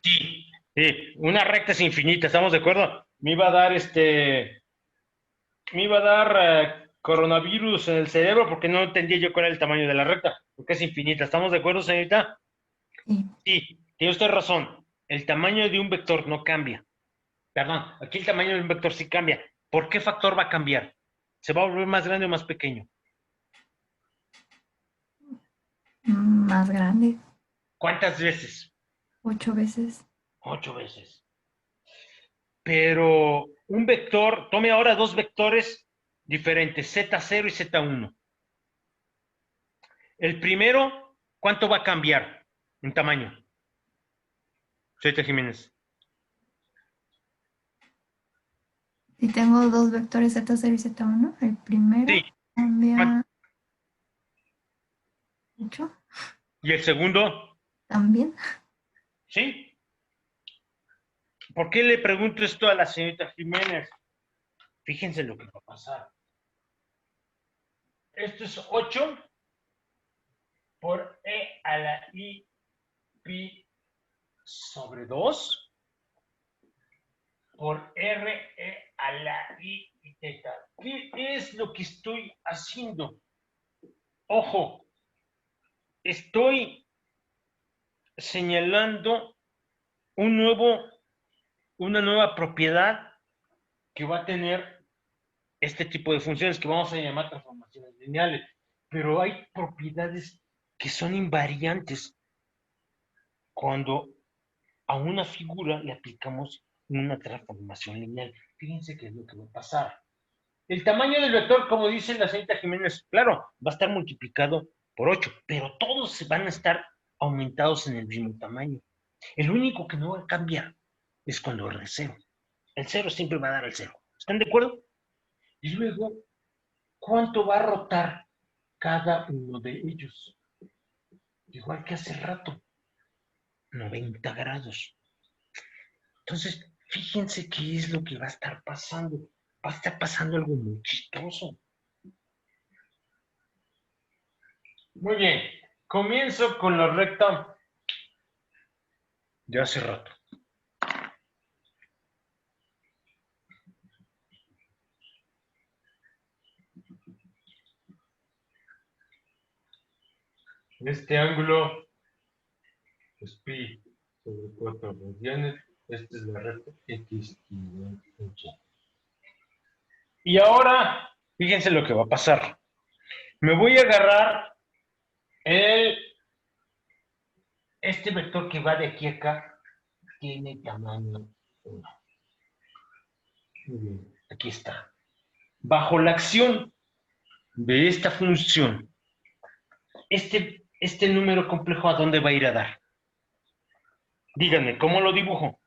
Sí, una recta es infinita, ¿estamos de acuerdo? Me iba a dar coronavirus en el cerebro porque no entendía yo cuál era el tamaño de la recta, porque es infinita. ¿Estamos de acuerdo, señorita? Sí. Sí, tiene usted razón. El tamaño de un vector no cambia. Perdón, aquí el tamaño de un vector sí cambia. ¿Por qué factor va a cambiar? ¿Se va a volver más grande o más pequeño? Más grande. ¿Cuántas veces? 8 veces. 8 veces. Pero un vector, tome ahora dos vectores diferentes, Z0 y Z1. El primero, ¿cuánto va a cambiar en tamaño? Señorita Jiménez. Si tengo dos vectores Z0 y Z1, el primero Sí. cambia 8 ¿Y el segundo? también. Sí. ¿Por qué le pregunto esto a la señorita Jiménez? Fíjense lo que va a pasar. Esto es 8 por E a la I pi sobre 2 por R E a la I teta. ¿Qué es lo que estoy haciendo? Ojo, estoy señalando una nueva propiedad que va a tener este tipo de funciones que vamos a llamar transformaciones lineales. Pero hay propiedades que son invariantes cuando a una figura le aplicamos una transformación lineal. Fíjense qué es lo que va a pasar. El tamaño del vector, como dice la señorita Jiménez, claro, va a estar multiplicado por 8, pero todos van a estar aumentados en el mismo tamaño. El único que no va a cambiar es cuando R es 0. El 0 siempre va a dar el 0. ¿Están de acuerdo? Y luego, ¿cuánto va a rotar cada uno de ellos? Igual que hace rato, 90 grados. Entonces, fíjense qué es lo que va a estar pasando. Va a estar pasando algo muy chistoso. Muy bien, comienzo con la recta de hace rato. Este ángulo es pi sobre 4 radianes. Esta es la recta x igual a 8. Y ahora, fíjense lo que va a pasar. Me voy a agarrar este vector que va de aquí a acá, tiene tamaño 1. Muy bien, aquí está. Bajo la acción de esta función, este número complejo, ¿a dónde va a ir a dar? Díganme, ¿cómo lo dibujo?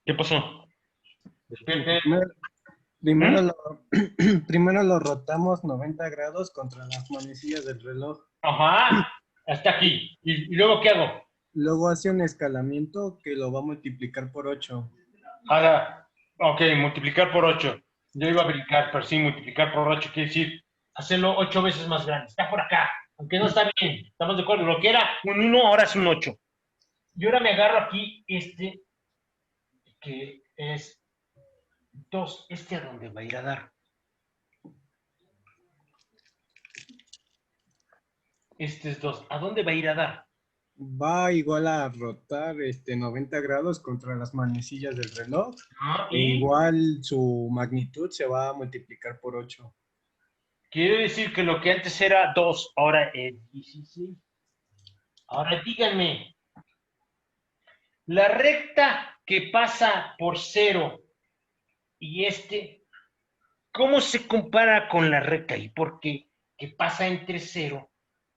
¿Qué pasó? Despierte. Primero primero lo rotamos 90 grados contra las manecillas del reloj. Ajá, hasta aquí. ¿Y luego qué hago? Luego hace un escalamiento que lo va a multiplicar por 8. Ahora, ok, multiplicar por 8. Yo iba a brincar, pero sí, multiplicar por 8 quiere decir hacerlo 8 veces más grande. Está por acá, aunque no está bien. ¿Estamos de acuerdo? Lo que era un 1, ahora es un 8. Y ahora me agarro aquí que es 2. ¿A dónde va a ir a dar? Este es 2. ¿A dónde va a ir a dar? Va igual a rotar 90 grados contra las manecillas del reloj. E Y igual su magnitud se va a multiplicar por 8. quiere decir que lo que antes era 2, ahora es 16. Ahora díganme, la recta que pasa por 0 y ¿cómo se compara con la recta? ¿Y por qué? Que pasa entre 0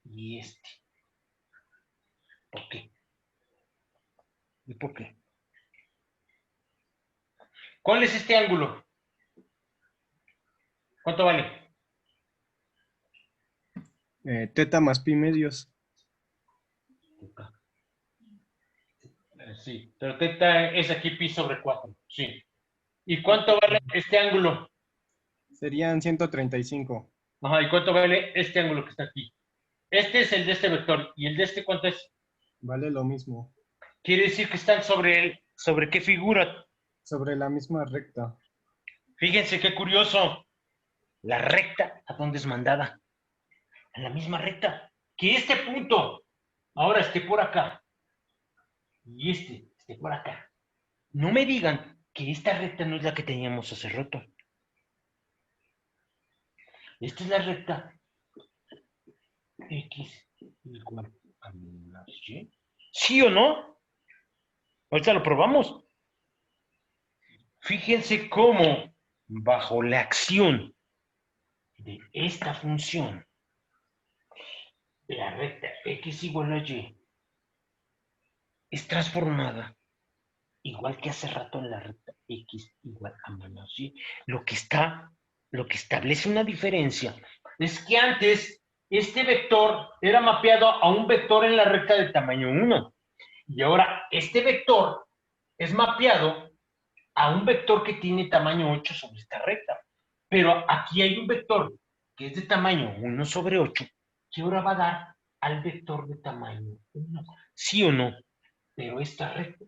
y este. ¿Por qué? ¿Y por qué? ¿Cuál es este ángulo? ¿Cuánto vale? Teta más pi medios. Sí, pero teta es aquí pi sobre 4. Sí. ¿Y cuánto vale este ángulo? Serían 135. Ajá, ¿y cuánto vale este ángulo que está aquí? Este es el de este vector. ¿Y el de este cuánto es? Vale lo mismo. Quiere decir que están ¿sobre qué figura? Sobre la misma recta. Fíjense qué curioso. La recta, ¿a dónde es mandada? A la misma recta. Que este punto ahora esté por acá. Y esté por acá. No me digan que esta recta no es la que teníamos hace rato. Esta es la recta X igual a menos Y. ¿Sí o no? Ahorita lo probamos. Fíjense cómo, bajo la acción de esta función, la recta X igual a Y es transformada igual que hace rato en la recta X igual a menos Y. Lo que establece una diferencia es que antes este vector era mapeado a un vector en la recta de tamaño 1 y ahora este vector es mapeado a un vector que tiene tamaño 8 sobre esta recta. Pero aquí hay un vector que es de tamaño 1 sobre 8 que ahora va a dar al vector de tamaño 1. ¿Sí o no? Pero esta recta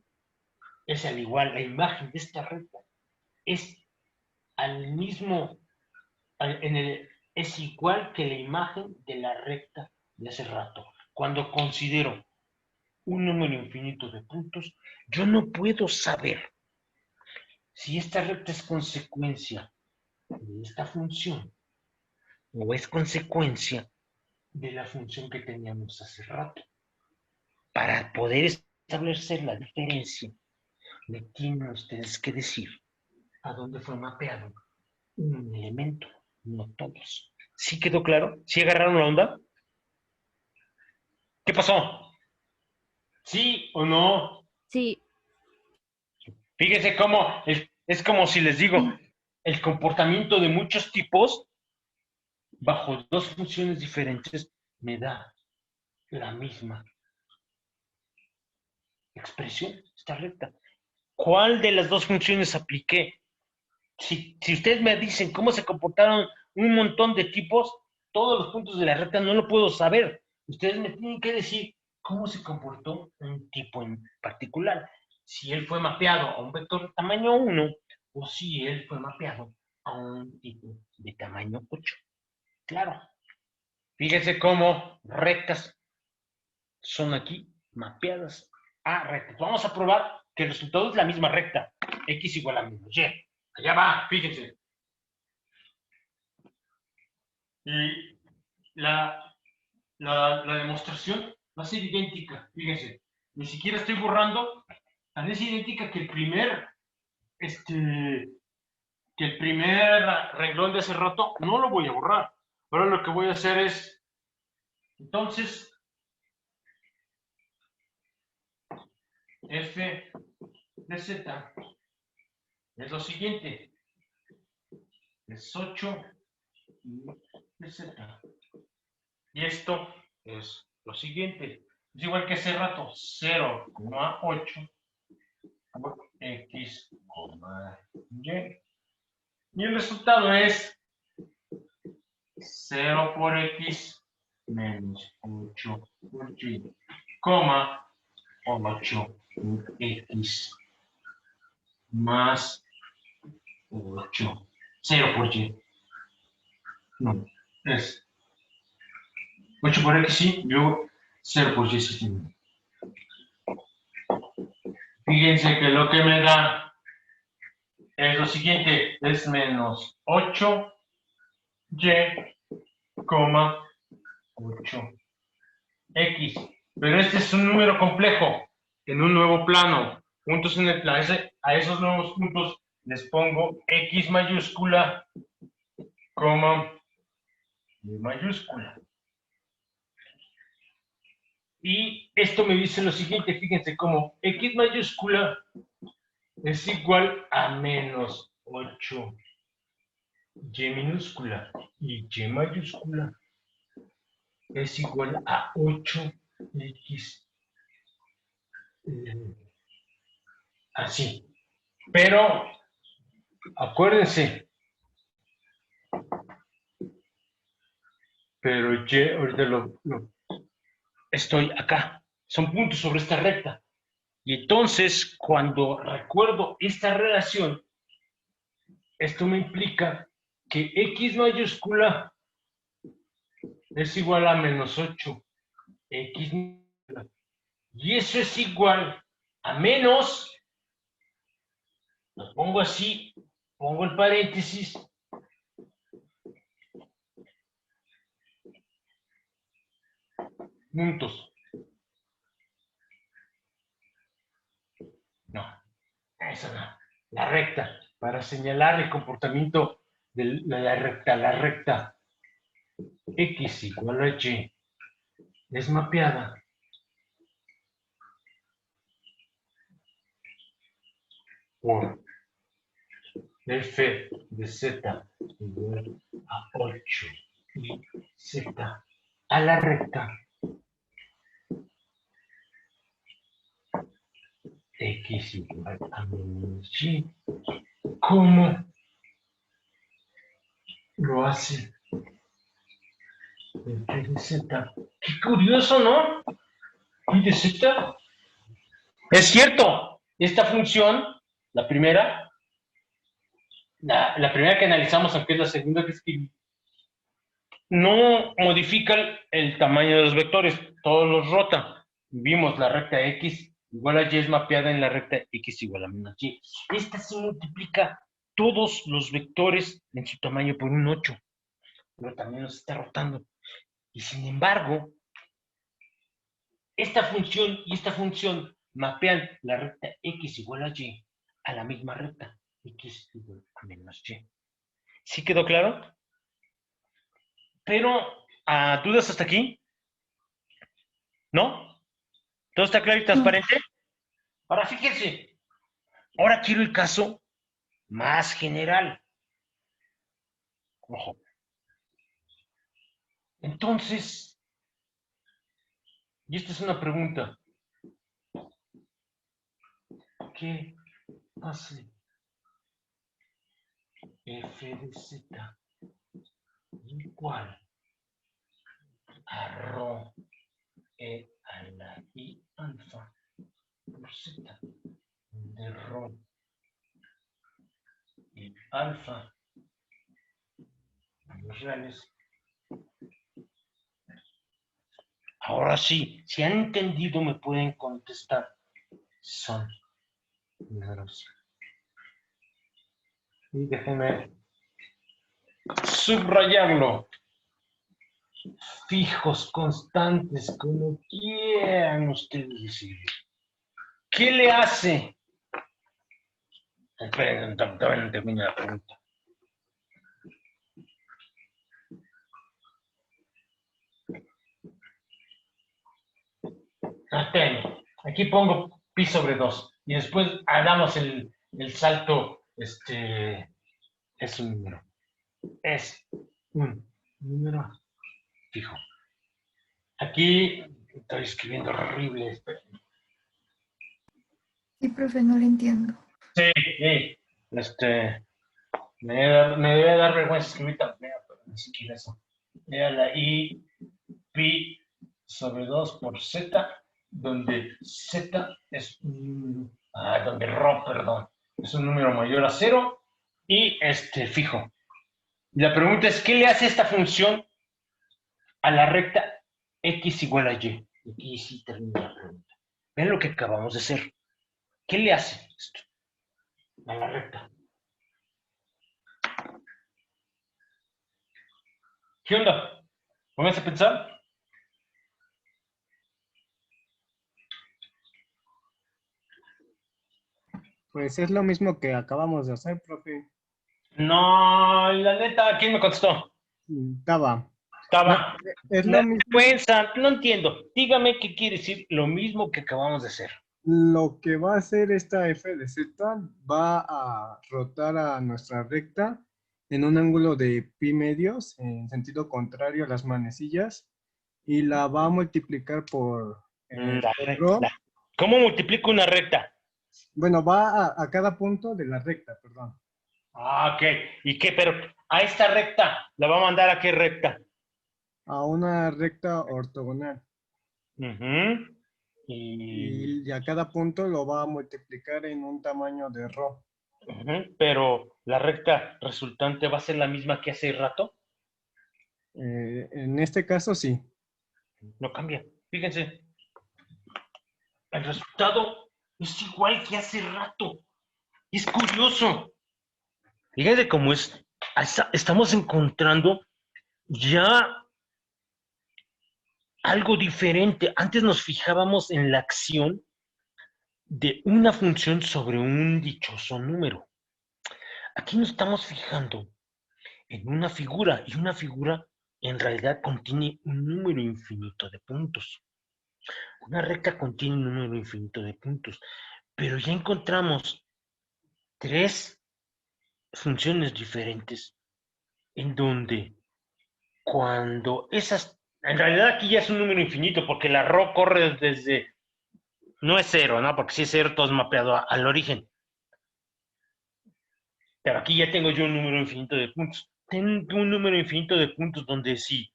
es al igual, la imagen de esta recta es al mismo, es igual que la imagen de la recta de hace rato. Cuando considero un número infinito de puntos, yo no puedo saber si esta recta es consecuencia de esta función o es consecuencia de la función que teníamos hace rato. Para poder establecer la diferencia, me tienen ustedes que decir a dónde fue mapeado un elemento, no todos. ¿Sí quedó claro? ¿Sí agarraron la onda? ¿Qué pasó? ¿Sí o no? Sí, Fíjense cómo es como si les digo, el comportamiento de muchos tipos bajo dos funciones diferentes me da la misma expresión, está recta. ¿Cuál de las dos funciones apliqué? Si ustedes me dicen cómo se comportaron un montón de tipos, todos los puntos de la recta no lo puedo saber. Ustedes me tienen que decir cómo se comportó un tipo en particular. Si él fue mapeado a un vector de tamaño 1 o si él fue mapeado a un tipo de tamaño 8. Claro. Fíjense cómo rectas son aquí mapeadas a rectas. Vamos a probar que el resultado es la misma recta. X igual a menos Y. Allá va, fíjense. Y la demostración va a ser idéntica, fíjense. Ni siquiera estoy borrando. Tan es idéntica que el primer renglón de hace rato no lo voy a borrar. Ahora lo que voy a hacer es, entonces, f de z es lo siguiente. Es 8 de z. Y esto es lo siguiente. Es igual que hace rato, 0,8 por x, y. Y el resultado es 0 por x menos 8 por y, coma 8 por x más 8. 0 por y. No, es 8 por X, sí, luego 0 por Y, sí. Fíjense que lo que me da es lo siguiente, es menos 8Y, 8X. Pero este es un número complejo en un nuevo plano. Puntos en el plano. A esos nuevos puntos les pongo X mayúscula, Y mayúscula. Y esto me dice lo siguiente, fíjense, como X mayúscula es igual a menos 8Y minúscula y Y mayúscula es igual a 8X. Así. Pero, acuérdense, pero Y, ahorita estoy acá. Son puntos sobre esta recta. Y entonces, cuando recuerdo esta relación, esto me implica que X mayúscula es igual a menos 8X minúscula. Y eso es igual a menos, lo pongo así, pongo el paréntesis, puntos. No, eso no. La recta, para señalar el comportamiento de la recta X igual a Y es mapeada por f de z igual a 8 y z a la recta X igual a menos Y. ¿Cómo lo hace el f de z? Qué curioso, ¿no? Y de z. Es cierto, esta función, la primera que analizamos, aunque es la segunda que escribí, no modifica el tamaño de los vectores, todos los rota. Vimos la recta X igual a Y es mapeada en la recta X igual a menos Y. Esta se multiplica todos los vectores en su tamaño por un 8, pero también los está rotando. Y sin embargo, esta función y esta función mapean la recta X igual a Y a la misma recta X igual a menos Y. ¿Sí quedó claro? Pero, ¿dudas hasta aquí? ¿No? ¿Todo está claro y transparente? Ahora fíjense, ahora quiero el caso más general. Ojo. Entonces, y esta es una pregunta. ¿Qué hace f de z igual a rho e a la i alfa por z de rho y alfa en los reales? Ahora sí, si han entendido me pueden contestar. Son números. Y déjenme subrayarlo. Fijos, constantes, como quieran ustedes decir. ¿Qué le hace? Esperen, todavía no termina la pregunta. Aquí pongo pi sobre 2 y después hagamos el salto, es un número. Es un número fijo. Aquí estoy escribiendo horrible. Sí, profe, no lo entiendo. Sí, me debe dar vergüenza escribir tan feo, pero ni siquiera eso. Era la i pi sobre 2 por z, donde z es un número, donde rho, perdón, es un número mayor a 0 y fijo. Y la pregunta es, ¿qué le hace esta función a la recta X igual a Y. Y aquí sí termina la pregunta. Ven lo que acabamos de hacer. ¿Qué le hace esto a la recta? ¿Qué onda? Pónganse a pensar. Pues es lo mismo que acabamos de hacer, profe. No, la neta, ¿quién me contestó? Taba. Estaba. Es Me lo da mismo. vergüenza, no entiendo. Dígame qué quiere decir lo mismo que acabamos de hacer. Lo que va a hacer esta f de z va a rotar a nuestra recta en un ángulo de pi medios en sentido contrario a las manecillas y la va a multiplicar por La rho. recta. ¿Cómo multiplico una recta? Bueno, va a cada punto de la recta, perdón. Ah, ok. ¿Y qué? Pero a esta recta, ¿la va a mandar a qué recta? A una recta ortogonal. Ujú. Y... Y a cada punto lo va a multiplicar en un tamaño de rho. ujú, pero la recta resultante va a ser la misma que hace rato. En este caso, sí. No cambia. Fíjense. El resultado es igual que hace rato. Es curioso. Fíjense cómo es. Estamos encontrando ya algo diferente. Antes nos fijábamos en la acción de una función sobre un dichoso número. Aquí nos estamos fijando en una figura y una figura en realidad contiene un número infinito de puntos. Una recta contiene un número infinito de puntos, pero ya encontramos tres funciones diferentes en donde cuando esas, en realidad aquí ya es un número infinito porque la rho corre desde, no es cero, ¿no? Porque si es cero todo es mapeado al origen. Pero aquí ya tengo yo un número infinito de puntos. Tengo un número infinito de puntos donde si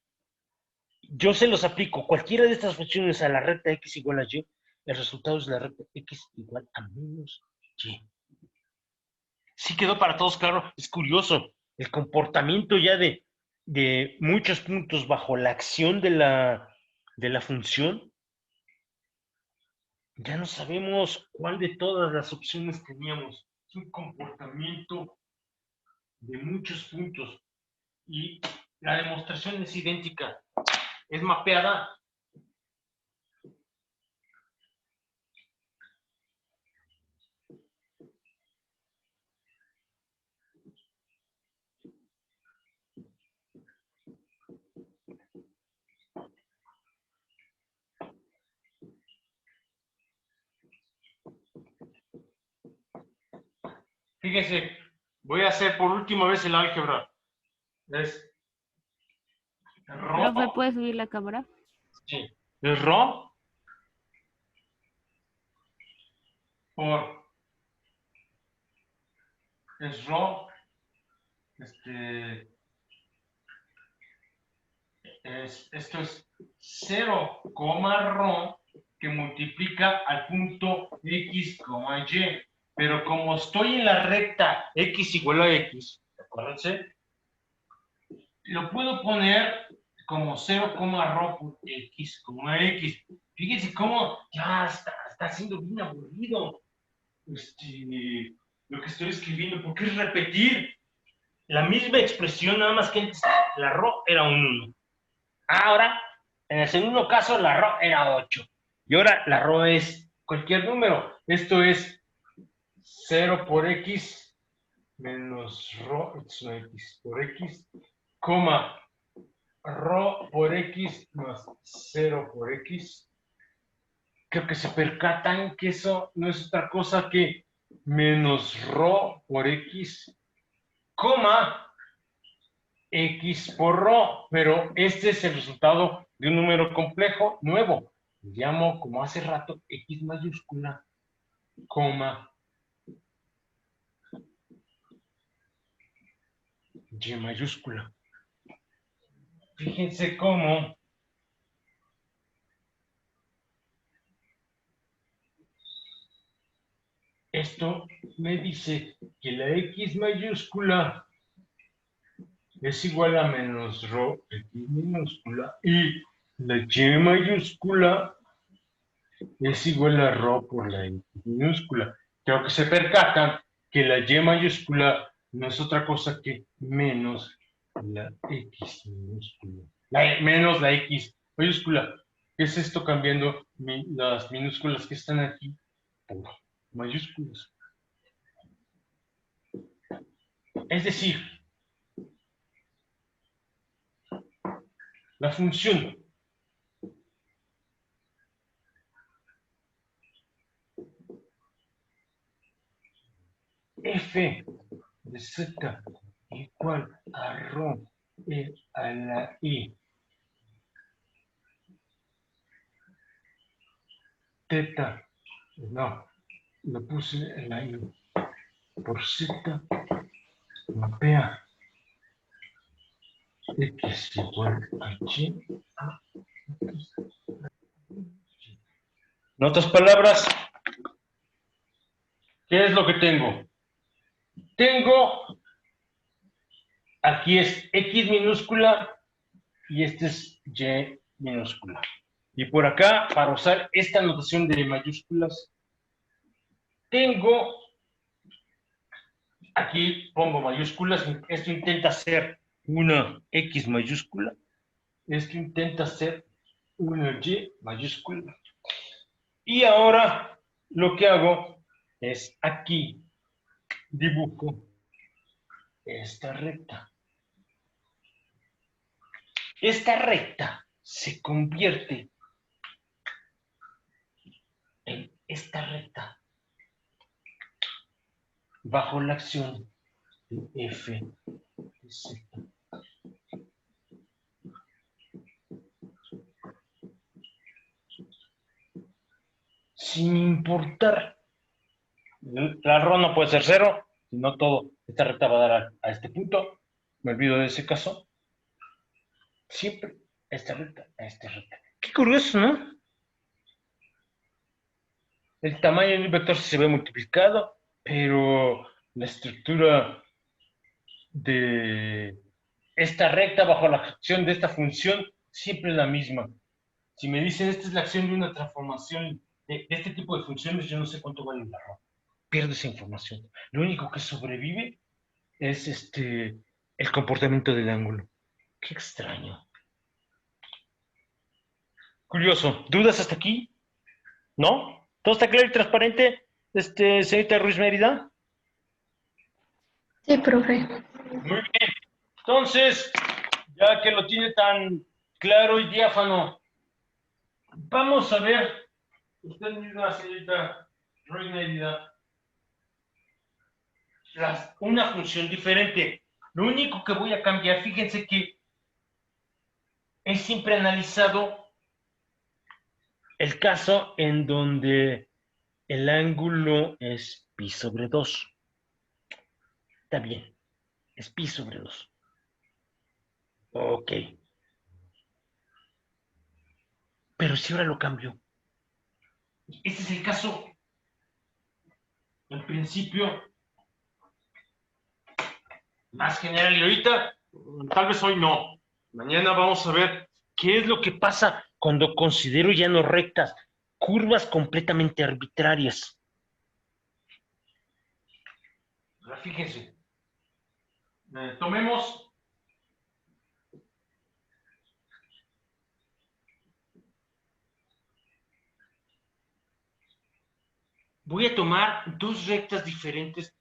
yo se los aplico cualquiera de estas funciones a la recta x igual a y, el resultado es la recta x igual a menos y. Sí quedó para todos claro, es curioso. El comportamiento ya de muchos puntos bajo la acción de la función, ya no sabemos cuál de todas las opciones teníamos. Es un comportamiento de muchos puntos. Y la demostración es idéntica. Es mapeada. Fíjense, voy a hacer por última vez el álgebra. Es Profe, ρ, ¿puede subir la cámara? sí, es ρ por, es ρ, esto es 0, rho que multiplica al punto x, y. Pero como estoy en la recta x igual a x, acuérdense, lo puedo poner como 0, rho por x, x. Fíjense cómo ya está siendo bien aburrido lo que estoy escribiendo, porque es repetir la misma expresión, nada más que antes la rho era un 1. Ahora, en el segundo caso, la rho era 8. Y ahora la rho es cualquier número. Esto es 0 por x menos rho x por x, coma, rho por x más 0 por x. Creo que se percatan que eso no es otra cosa que menos rho por x, coma, x por rho, pero este es el resultado de un número complejo nuevo. Lo llamo, como hace rato, x mayúscula, coma, y mayúscula. Fíjense cómo esto me dice que la x mayúscula es igual a menos rho x minúscula y la Y mayúscula es igual a rho por la X minúscula. Creo que se percatan que la Y mayúscula no es otra cosa que menos la X minúscula. Menos la X mayúscula. ¿Qué es esto cambiando las minúsculas que están aquí por mayúsculas? Es decir, la función f de z igual a rho e a la i teta, no, lo puse en la i por z mapea x igual a y. En otras palabras, ¿qué es lo que tengo? Tengo, aquí es X minúscula y este es Y minúscula. Y por acá, para usar esta notación de mayúsculas, tengo, aquí pongo mayúsculas, esto intenta ser una X mayúscula, esto intenta ser una Y mayúscula. Y ahora lo que hago es aquí dibujo esta recta. Esta recta se convierte en esta recta bajo la acción de f de z. Sin importar, la rho no puede ser 0, sino todo, esta recta va a dar a este punto, me olvido de ese caso, siempre esta recta a esta recta. Qué curioso, ¿no? El tamaño del vector se ve multiplicado, pero la estructura de esta recta bajo la acción de esta función siempre es la misma. Si me dicen esta es la acción de una transformación de este tipo de funciones, yo no sé cuánto vale la rho. Pierdo esa información. Lo único que sobrevive es el comportamiento del ángulo. Qué extraño. Curioso. ¿Dudas hasta aquí? ¿No? ¿Todo está claro y transparente, señorita Ruiz Mérida? Sí, profe. Muy bien. Entonces, ya que lo tiene tan claro y diáfano, vamos a ver, usted misma, señorita Ruiz Mérida, una función diferente. Lo único que voy a cambiar, fíjense que he siempre analizado el caso en donde el ángulo es pi sobre 2. Está bien, es pi sobre 2. Ok. Pero si ahora lo cambio. Este es el caso, en principio, más general. Y ahorita, tal vez hoy no. Mañana vamos a ver qué es lo que pasa cuando considero ya no rectas, curvas completamente arbitrarias. Ahora fíjense. Tomemos voy a tomar dos rectas diferentes.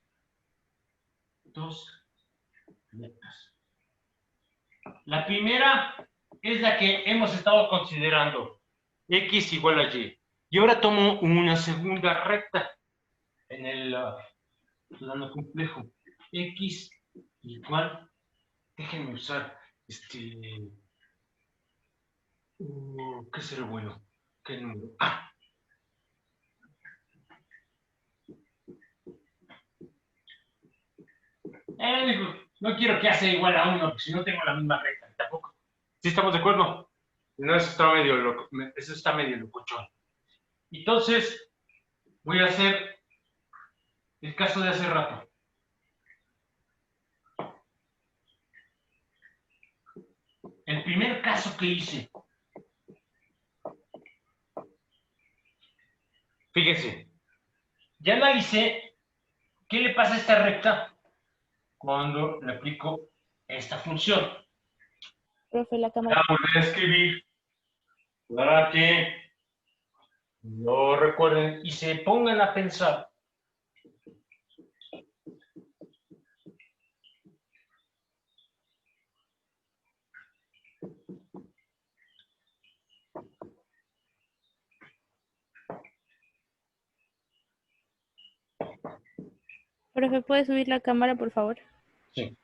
Dos rectas. La primera es la que hemos estado considerando. X igual a Y. Y ahora tomo una segunda recta en el plano complejo. X igual, déjenme usar ¿qué será bueno? ¿Qué número? No quiero que sea igual a 1, porque si no tengo la misma recta, tampoco. ¿Sí estamos de acuerdo? No, eso está medio loco, eso está medio locochón. Entonces, voy a hacer el caso de hace rato. El primer caso que hice Fíjese, ya analicé qué le pasa a esta recta cuando le aplico esta función. Profe, la Voy cámara. a volver a escribir para que lo recuerden y se pongan a pensar. Profe, ¿puede subir la cámara, por favor? Sí.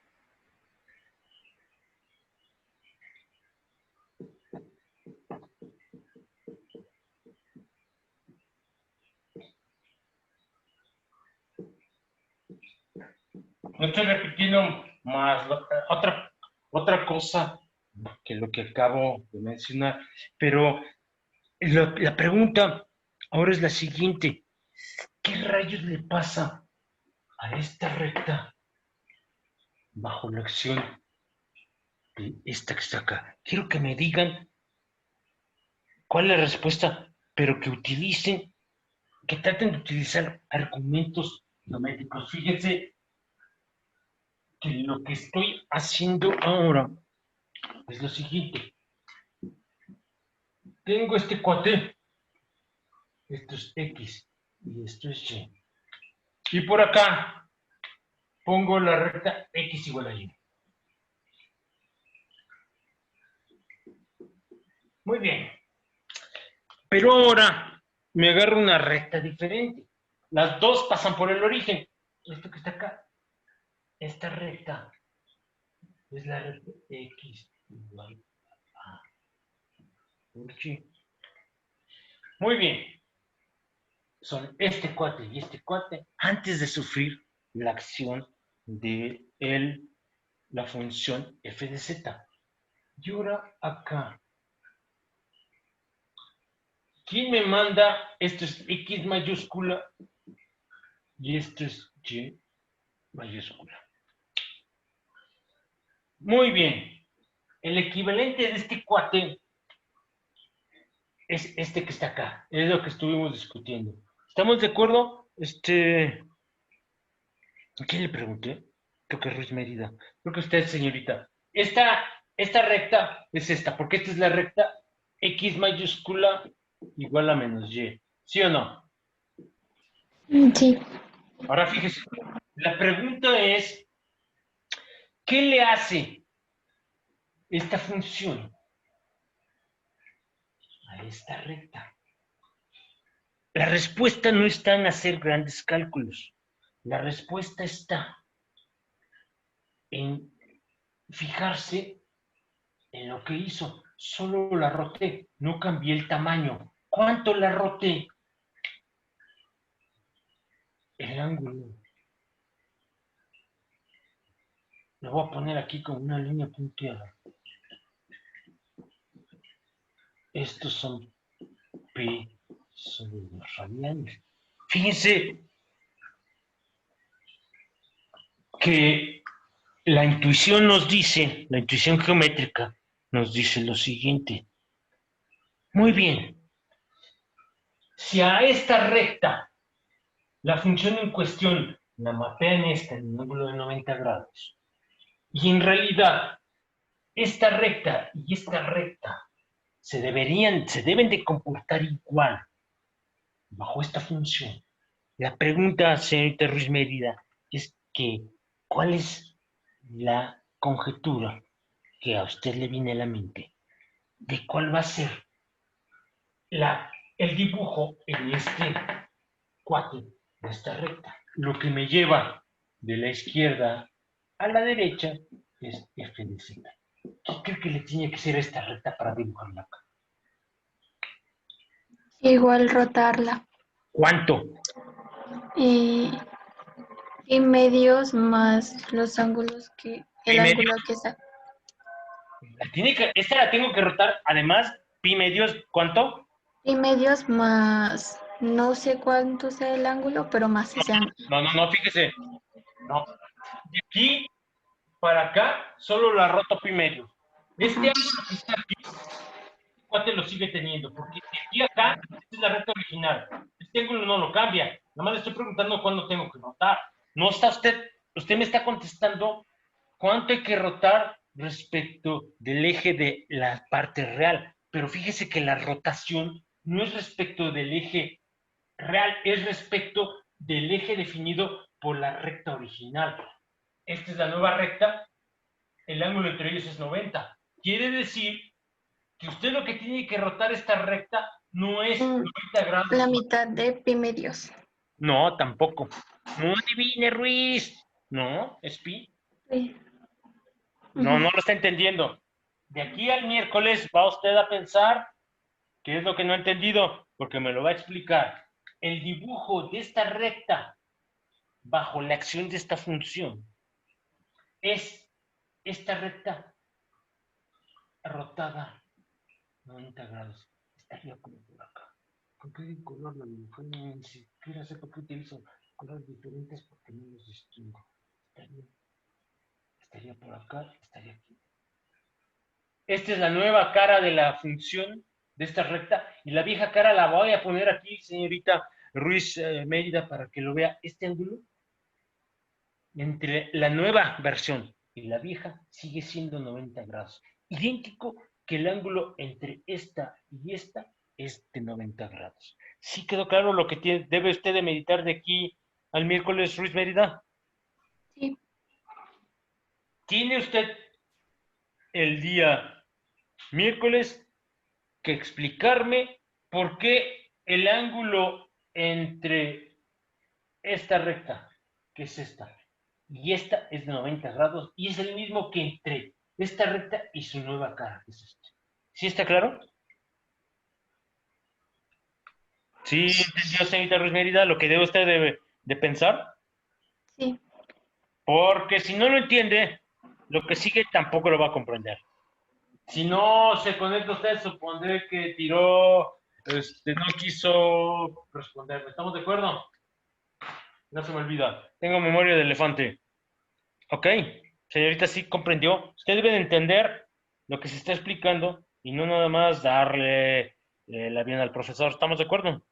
No estoy repitiendo más otra cosa que lo que acabo de mencionar, pero la pregunta ahora es la siguiente. ¿Qué rayos le pasa a esta recta bajo la acción de esta que está acá? Quiero que me digan cuál es la respuesta, pero que traten de utilizar argumentos geométricos. Fíjense que lo que estoy haciendo ahora es lo siguiente. Tengo este cuate, esto es X y esto es Y. Y por acá pongo la recta X igual a Y. Muy bien. Pero ahora me agarro una recta diferente. Las dos pasan por el origen. Esto que está acá, esta recta, es la recta X igual a por Y. Muy bien. Son este cuate y este cuate antes de sufrir la acción de la función f de z. Y ahora acá, ¿quién me manda? Esto es X mayúscula y esto es Y mayúscula. Muy bien. El equivalente de este cuate es este que está acá. Es lo que estuvimos discutiendo. ¿Estamos de acuerdo? ¿Qué le pregunté? Creo que Ruiz Mérida. Creo que usted, señorita. Esta recta es esta, porque esta es la recta X mayúscula igual a menos Y. ¿Sí o no? Sí. Ahora fíjese, la pregunta es, ¿qué le hace esta función a esta recta? La respuesta no está en hacer grandes cálculos. La respuesta está en fijarse en lo que hizo. Solo la roté, no cambié el tamaño. ¿Cuánto la roté? El ángulo. Lo voy a poner aquí con una línea punteada. Estos son pi sobre los radianes. Fíjense que la intuición nos dice, la intuición geométrica nos dice lo siguiente. Muy bien. Si a esta recta la función en cuestión la mapean en un ángulo de 90 grados, y en realidad esta recta y esta recta se deben de comportar igual bajo esta función. La pregunta, señorita Ruiz Mérida, es que, ¿cuál es la conjetura que a usted le viene a la mente de cuál va a ser el dibujo en este cuate de esta recta? Lo que me lleva de la izquierda a la derecha es f de z. ¿Qué cree que le tiene que ser esta recta para dibujarla acá? Igual rotarla. ¿Cuánto? Y medios más los ángulos que... Pi El medios. ángulo que está. Esta la tengo que rotar, además, pi medios, ¿cuánto? Y medios más... No sé cuánto sea el ángulo, pero más ese ángulo. No, fíjese. No. De aquí para acá, solo la roto pi medios. Este ángulo que está aquí cuate lo sigue teniendo, porque de aquí a acá, esta es la recta original. Este ángulo no lo cambia. Nada más le estoy preguntando cuándo tengo que rotar. No está usted me está contestando cuánto hay que rotar respecto del eje de la parte real. Pero fíjese que la rotación no es respecto del eje real, es respecto del eje definido por la recta original. Esta es la nueva recta, el ángulo entre ellos es 90. Quiere decir que usted lo que tiene que rotar esta recta no es 90 grados. La mitad de pi medios. No, tampoco. No adivine, Ruiz. No, es pi. Sí. No, no lo está entendiendo. De aquí al miércoles va usted a pensar qué es lo que no ha entendido, porque me lo va a explicar. El dibujo de esta recta bajo la acción de esta función es esta recta rotada 90 grados. Estaría como por acá. ¿Con qué color lo dibujé? Ni siquiera sé por qué utilizo colores diferentes porque no los distingo. Estaría por acá, estaría aquí. Esta es la nueva cara de la función de esta recta y la vieja cara la voy a poner aquí, señorita Ruiz Mérida, para que lo vea. Este ángulo entre la nueva versión y la vieja sigue siendo 90 grados. Idéntico que el ángulo entre esta y esta es de 90 grados. ¿Sí quedó claro lo que debe usted de meditar de aquí al miércoles, Ruiz Mérida? Sí. Tiene usted el día miércoles que explicarme por qué el ángulo entre esta recta, que es esta, y esta es de 90 grados, y es el mismo que entre esta recta y su nueva cara, que es esta. ¿Sí está claro? ¿Sí entendió, señorita Ruiz Mérida, lo que debe usted de pensar? Sí. Porque si no lo entiende, lo que sigue tampoco lo va a comprender. Si no se conecta usted, supondré que tiró, no quiso responder. ¿Estamos de acuerdo? No se me olvida. Tengo memoria de elefante. Ok, señorita, sí comprendió. Usted debe de entender lo que se está explicando y no nada más darle el avión al profesor. ¿Estamos de acuerdo?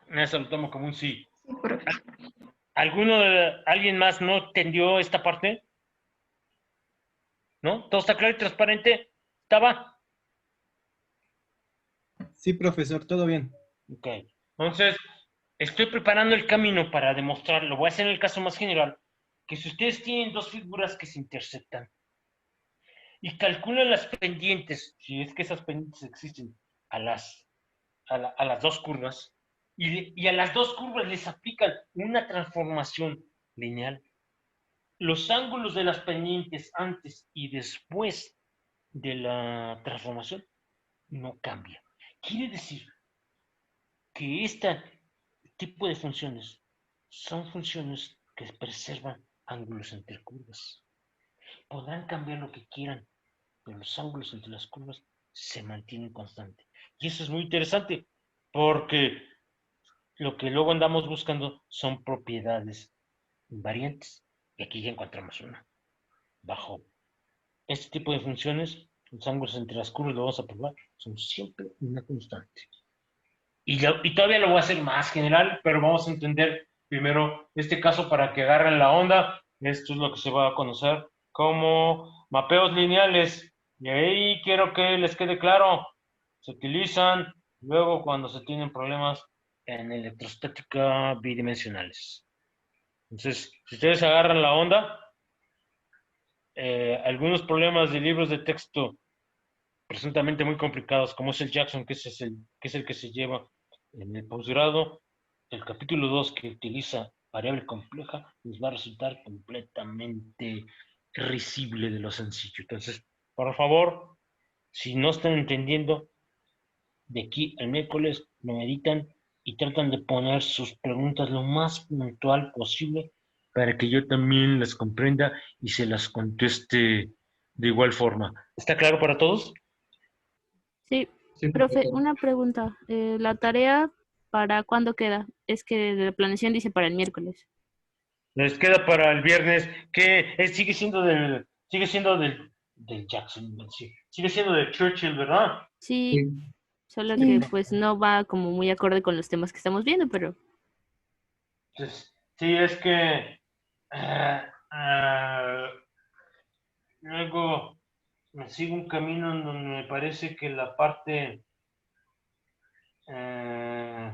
Eso lo tomo como un sí. Sí, profe. ¿Alguien más no entendió esta parte? ¿No? ¿Todo está claro y transparente? ¿Estaba? Sí, profesor, todo bien. Ok. Entonces, estoy preparando el camino para demostrar, lo voy a hacer en el caso más general, que si ustedes tienen dos figuras que se intersectan y calculan las pendientes, si es que esas pendientes existen, a las dos curvas, y a las dos curvas les aplican una transformación lineal, los ángulos de las pendientes antes y después de la transformación no cambian. Quiere decir que este tipo de funciones son funciones que preservan ángulos entre curvas. Podrán cambiar lo que quieran, pero los ángulos entre las curvas se mantienen constantes. Y eso es muy interesante, porque lo que luego andamos buscando son propiedades invariantes. Y aquí ya encontramos una. Bajo este tipo de funciones, los ángulos entre las curvas, lo vamos a probar, son siempre una constante. Y todavía lo voy a hacer más general, pero vamos a entender primero este caso para que agarren la onda. Esto es lo que se va a conocer como mapeos lineales. Y ahí quiero que les quede claro. Se utilizan luego cuando se tienen problemas en electrostática bidimensionales. Entonces, si ustedes agarran la onda, algunos problemas de libros de texto presuntamente muy complicados, como es el Jackson, que es el que se lleva en el posgrado, el capítulo 2 que utiliza variable compleja, les va a resultar completamente risible de lo sencillo. Entonces, por favor, si no están entendiendo, de aquí al miércoles lo meditan y tratan de poner sus preguntas lo más puntual posible para que yo también las comprenda y se las conteste de igual forma. ¿Está claro para todos? Sí, Sí, profe, profesor. una pregunta. ¿La tarea para cuándo queda? Es que de la planeación dice para el miércoles. Les queda para el viernes, que sigue siendo del Del Jackson, sí. Sigue siendo de Churchill, ¿verdad? Sí, Sí. solo Sí. que pues no va como muy acorde con los temas que estamos viendo, pero Entonces, sí, es que luego me sigo un camino en donde me parece que la parte eh,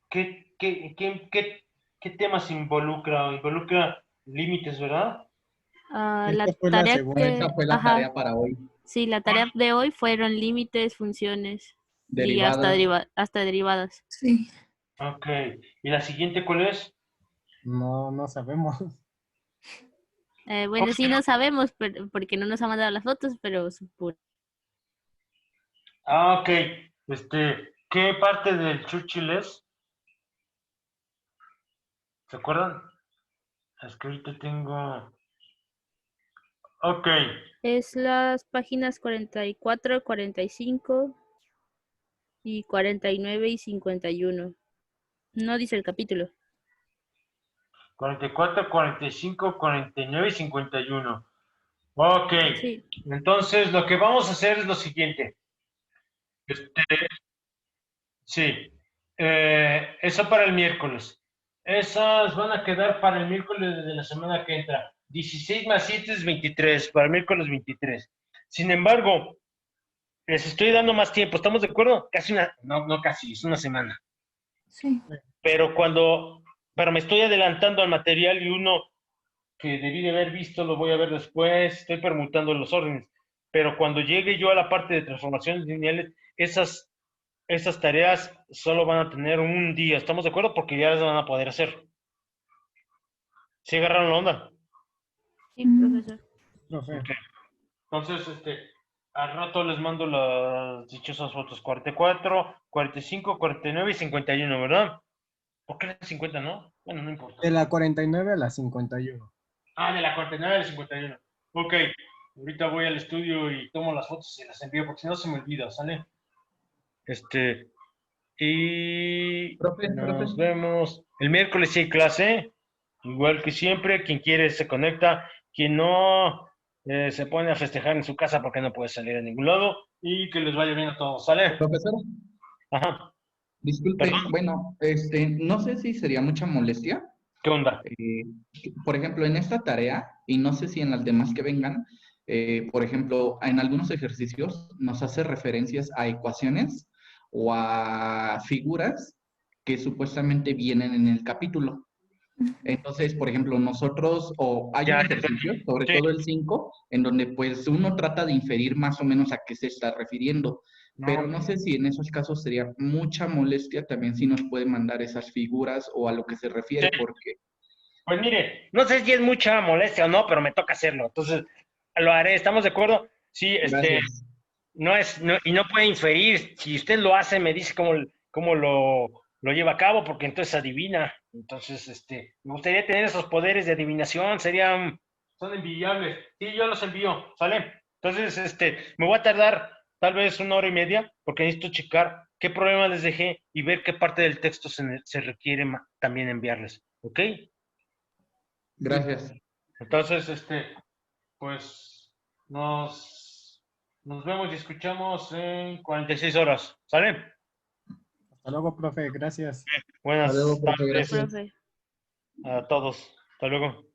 ¿qué temas involucra? Involucra límites, ¿verdad? la Esta fue la tarea segunda. Esta que, fue la ajá, tarea para hoy. sí, la tarea de hoy fueron límites, funciones y hasta Derivadas. hasta derivadas. Sí. Ok. ¿Y la siguiente cuál es? No sabemos. Bueno, sí, no sabemos porque no nos ha mandado las fotos, pero supongo. Ah, ok. ¿Qué parte del Churchill es? ¿Se acuerdan? Es que ahorita tengo... Ok. Es las páginas 44, 45 y 49 y 51. No dice el capítulo. 44, 45, 49 y 51. Ok. Sí, Entonces, lo que vamos a hacer es lo siguiente. Este, sí. Eso para el miércoles. Esas van a quedar para el miércoles de la semana que entra. 16 más 7 es 23, para el miércoles 23. Sin embargo, les estoy dando más tiempo, ¿estamos de acuerdo? Casi una, no casi, es una semana. Sí. Pero me estoy adelantando al material y uno que debí de haber visto lo voy a ver después, estoy permutando los órdenes. Pero cuando llegue yo a la parte de transformaciones lineales, esas tareas solo van a tener un día, ¿estamos de acuerdo? Porque ya las van a poder hacer. ¿Sí agarraron la onda? sí, Mm. profesor. Profe. Ok. Entonces, al rato les mando las dichosas fotos. 44, 45, 49 y 51, ¿verdad? ¿Por qué la 50, no? Bueno, no importa. De la 49 a la 51. Ah, de la 49 al 51. Ok, ahorita voy al estudio y tomo las fotos y las envío, porque si no se me olvida, ¿sale? Y Profe. nos vemos. El miércoles sí hay clase, igual que siempre. Quien quiere se conecta, quien no se pone a festejar en su casa porque no puede salir a ningún lado. Y que les vaya bien a todos, ¿sale? Profesor, Ajá, disculpe, perdón, bueno, no sé si sería mucha molestia. ¿qué onda? Por ejemplo, en esta tarea, y no sé si en las demás que vengan, por ejemplo, en algunos ejercicios nos hace referencias a ecuaciones o a figuras que supuestamente vienen en el capítulo. Entonces, por ejemplo, nosotros, o hay un Ya, ejercicio, sobre sí, todo el 5, en donde pues uno trata de inferir más o menos a qué se está refiriendo, pero no sé si en esos casos sería mucha molestia también si nos puede mandar esas figuras o a lo que se refiere, sí. porque Pues mire, no sé si es mucha molestia o no, pero me toca hacerlo. Entonces, lo haré, ¿estamos de acuerdo? Sí, gracias. y no puede inferir. Si usted lo hace, me dice cómo lo lleva a cabo, porque entonces adivina. Entonces, me gustaría tener esos poderes de adivinación, son envidiables. Sí, yo los envío, ¿sale? Entonces, me voy a tardar tal vez 1 hora y media, porque necesito checar qué problema les dejé y ver qué parte del texto se requiere también enviarles, ¿ok? Gracias. Entonces, pues nos vemos y escuchamos en 46 horas. ¿Sale? Hasta luego, profe. Gracias. Hasta luego, Buenas profe, tardes gracias. Profe. a todos. Hasta luego.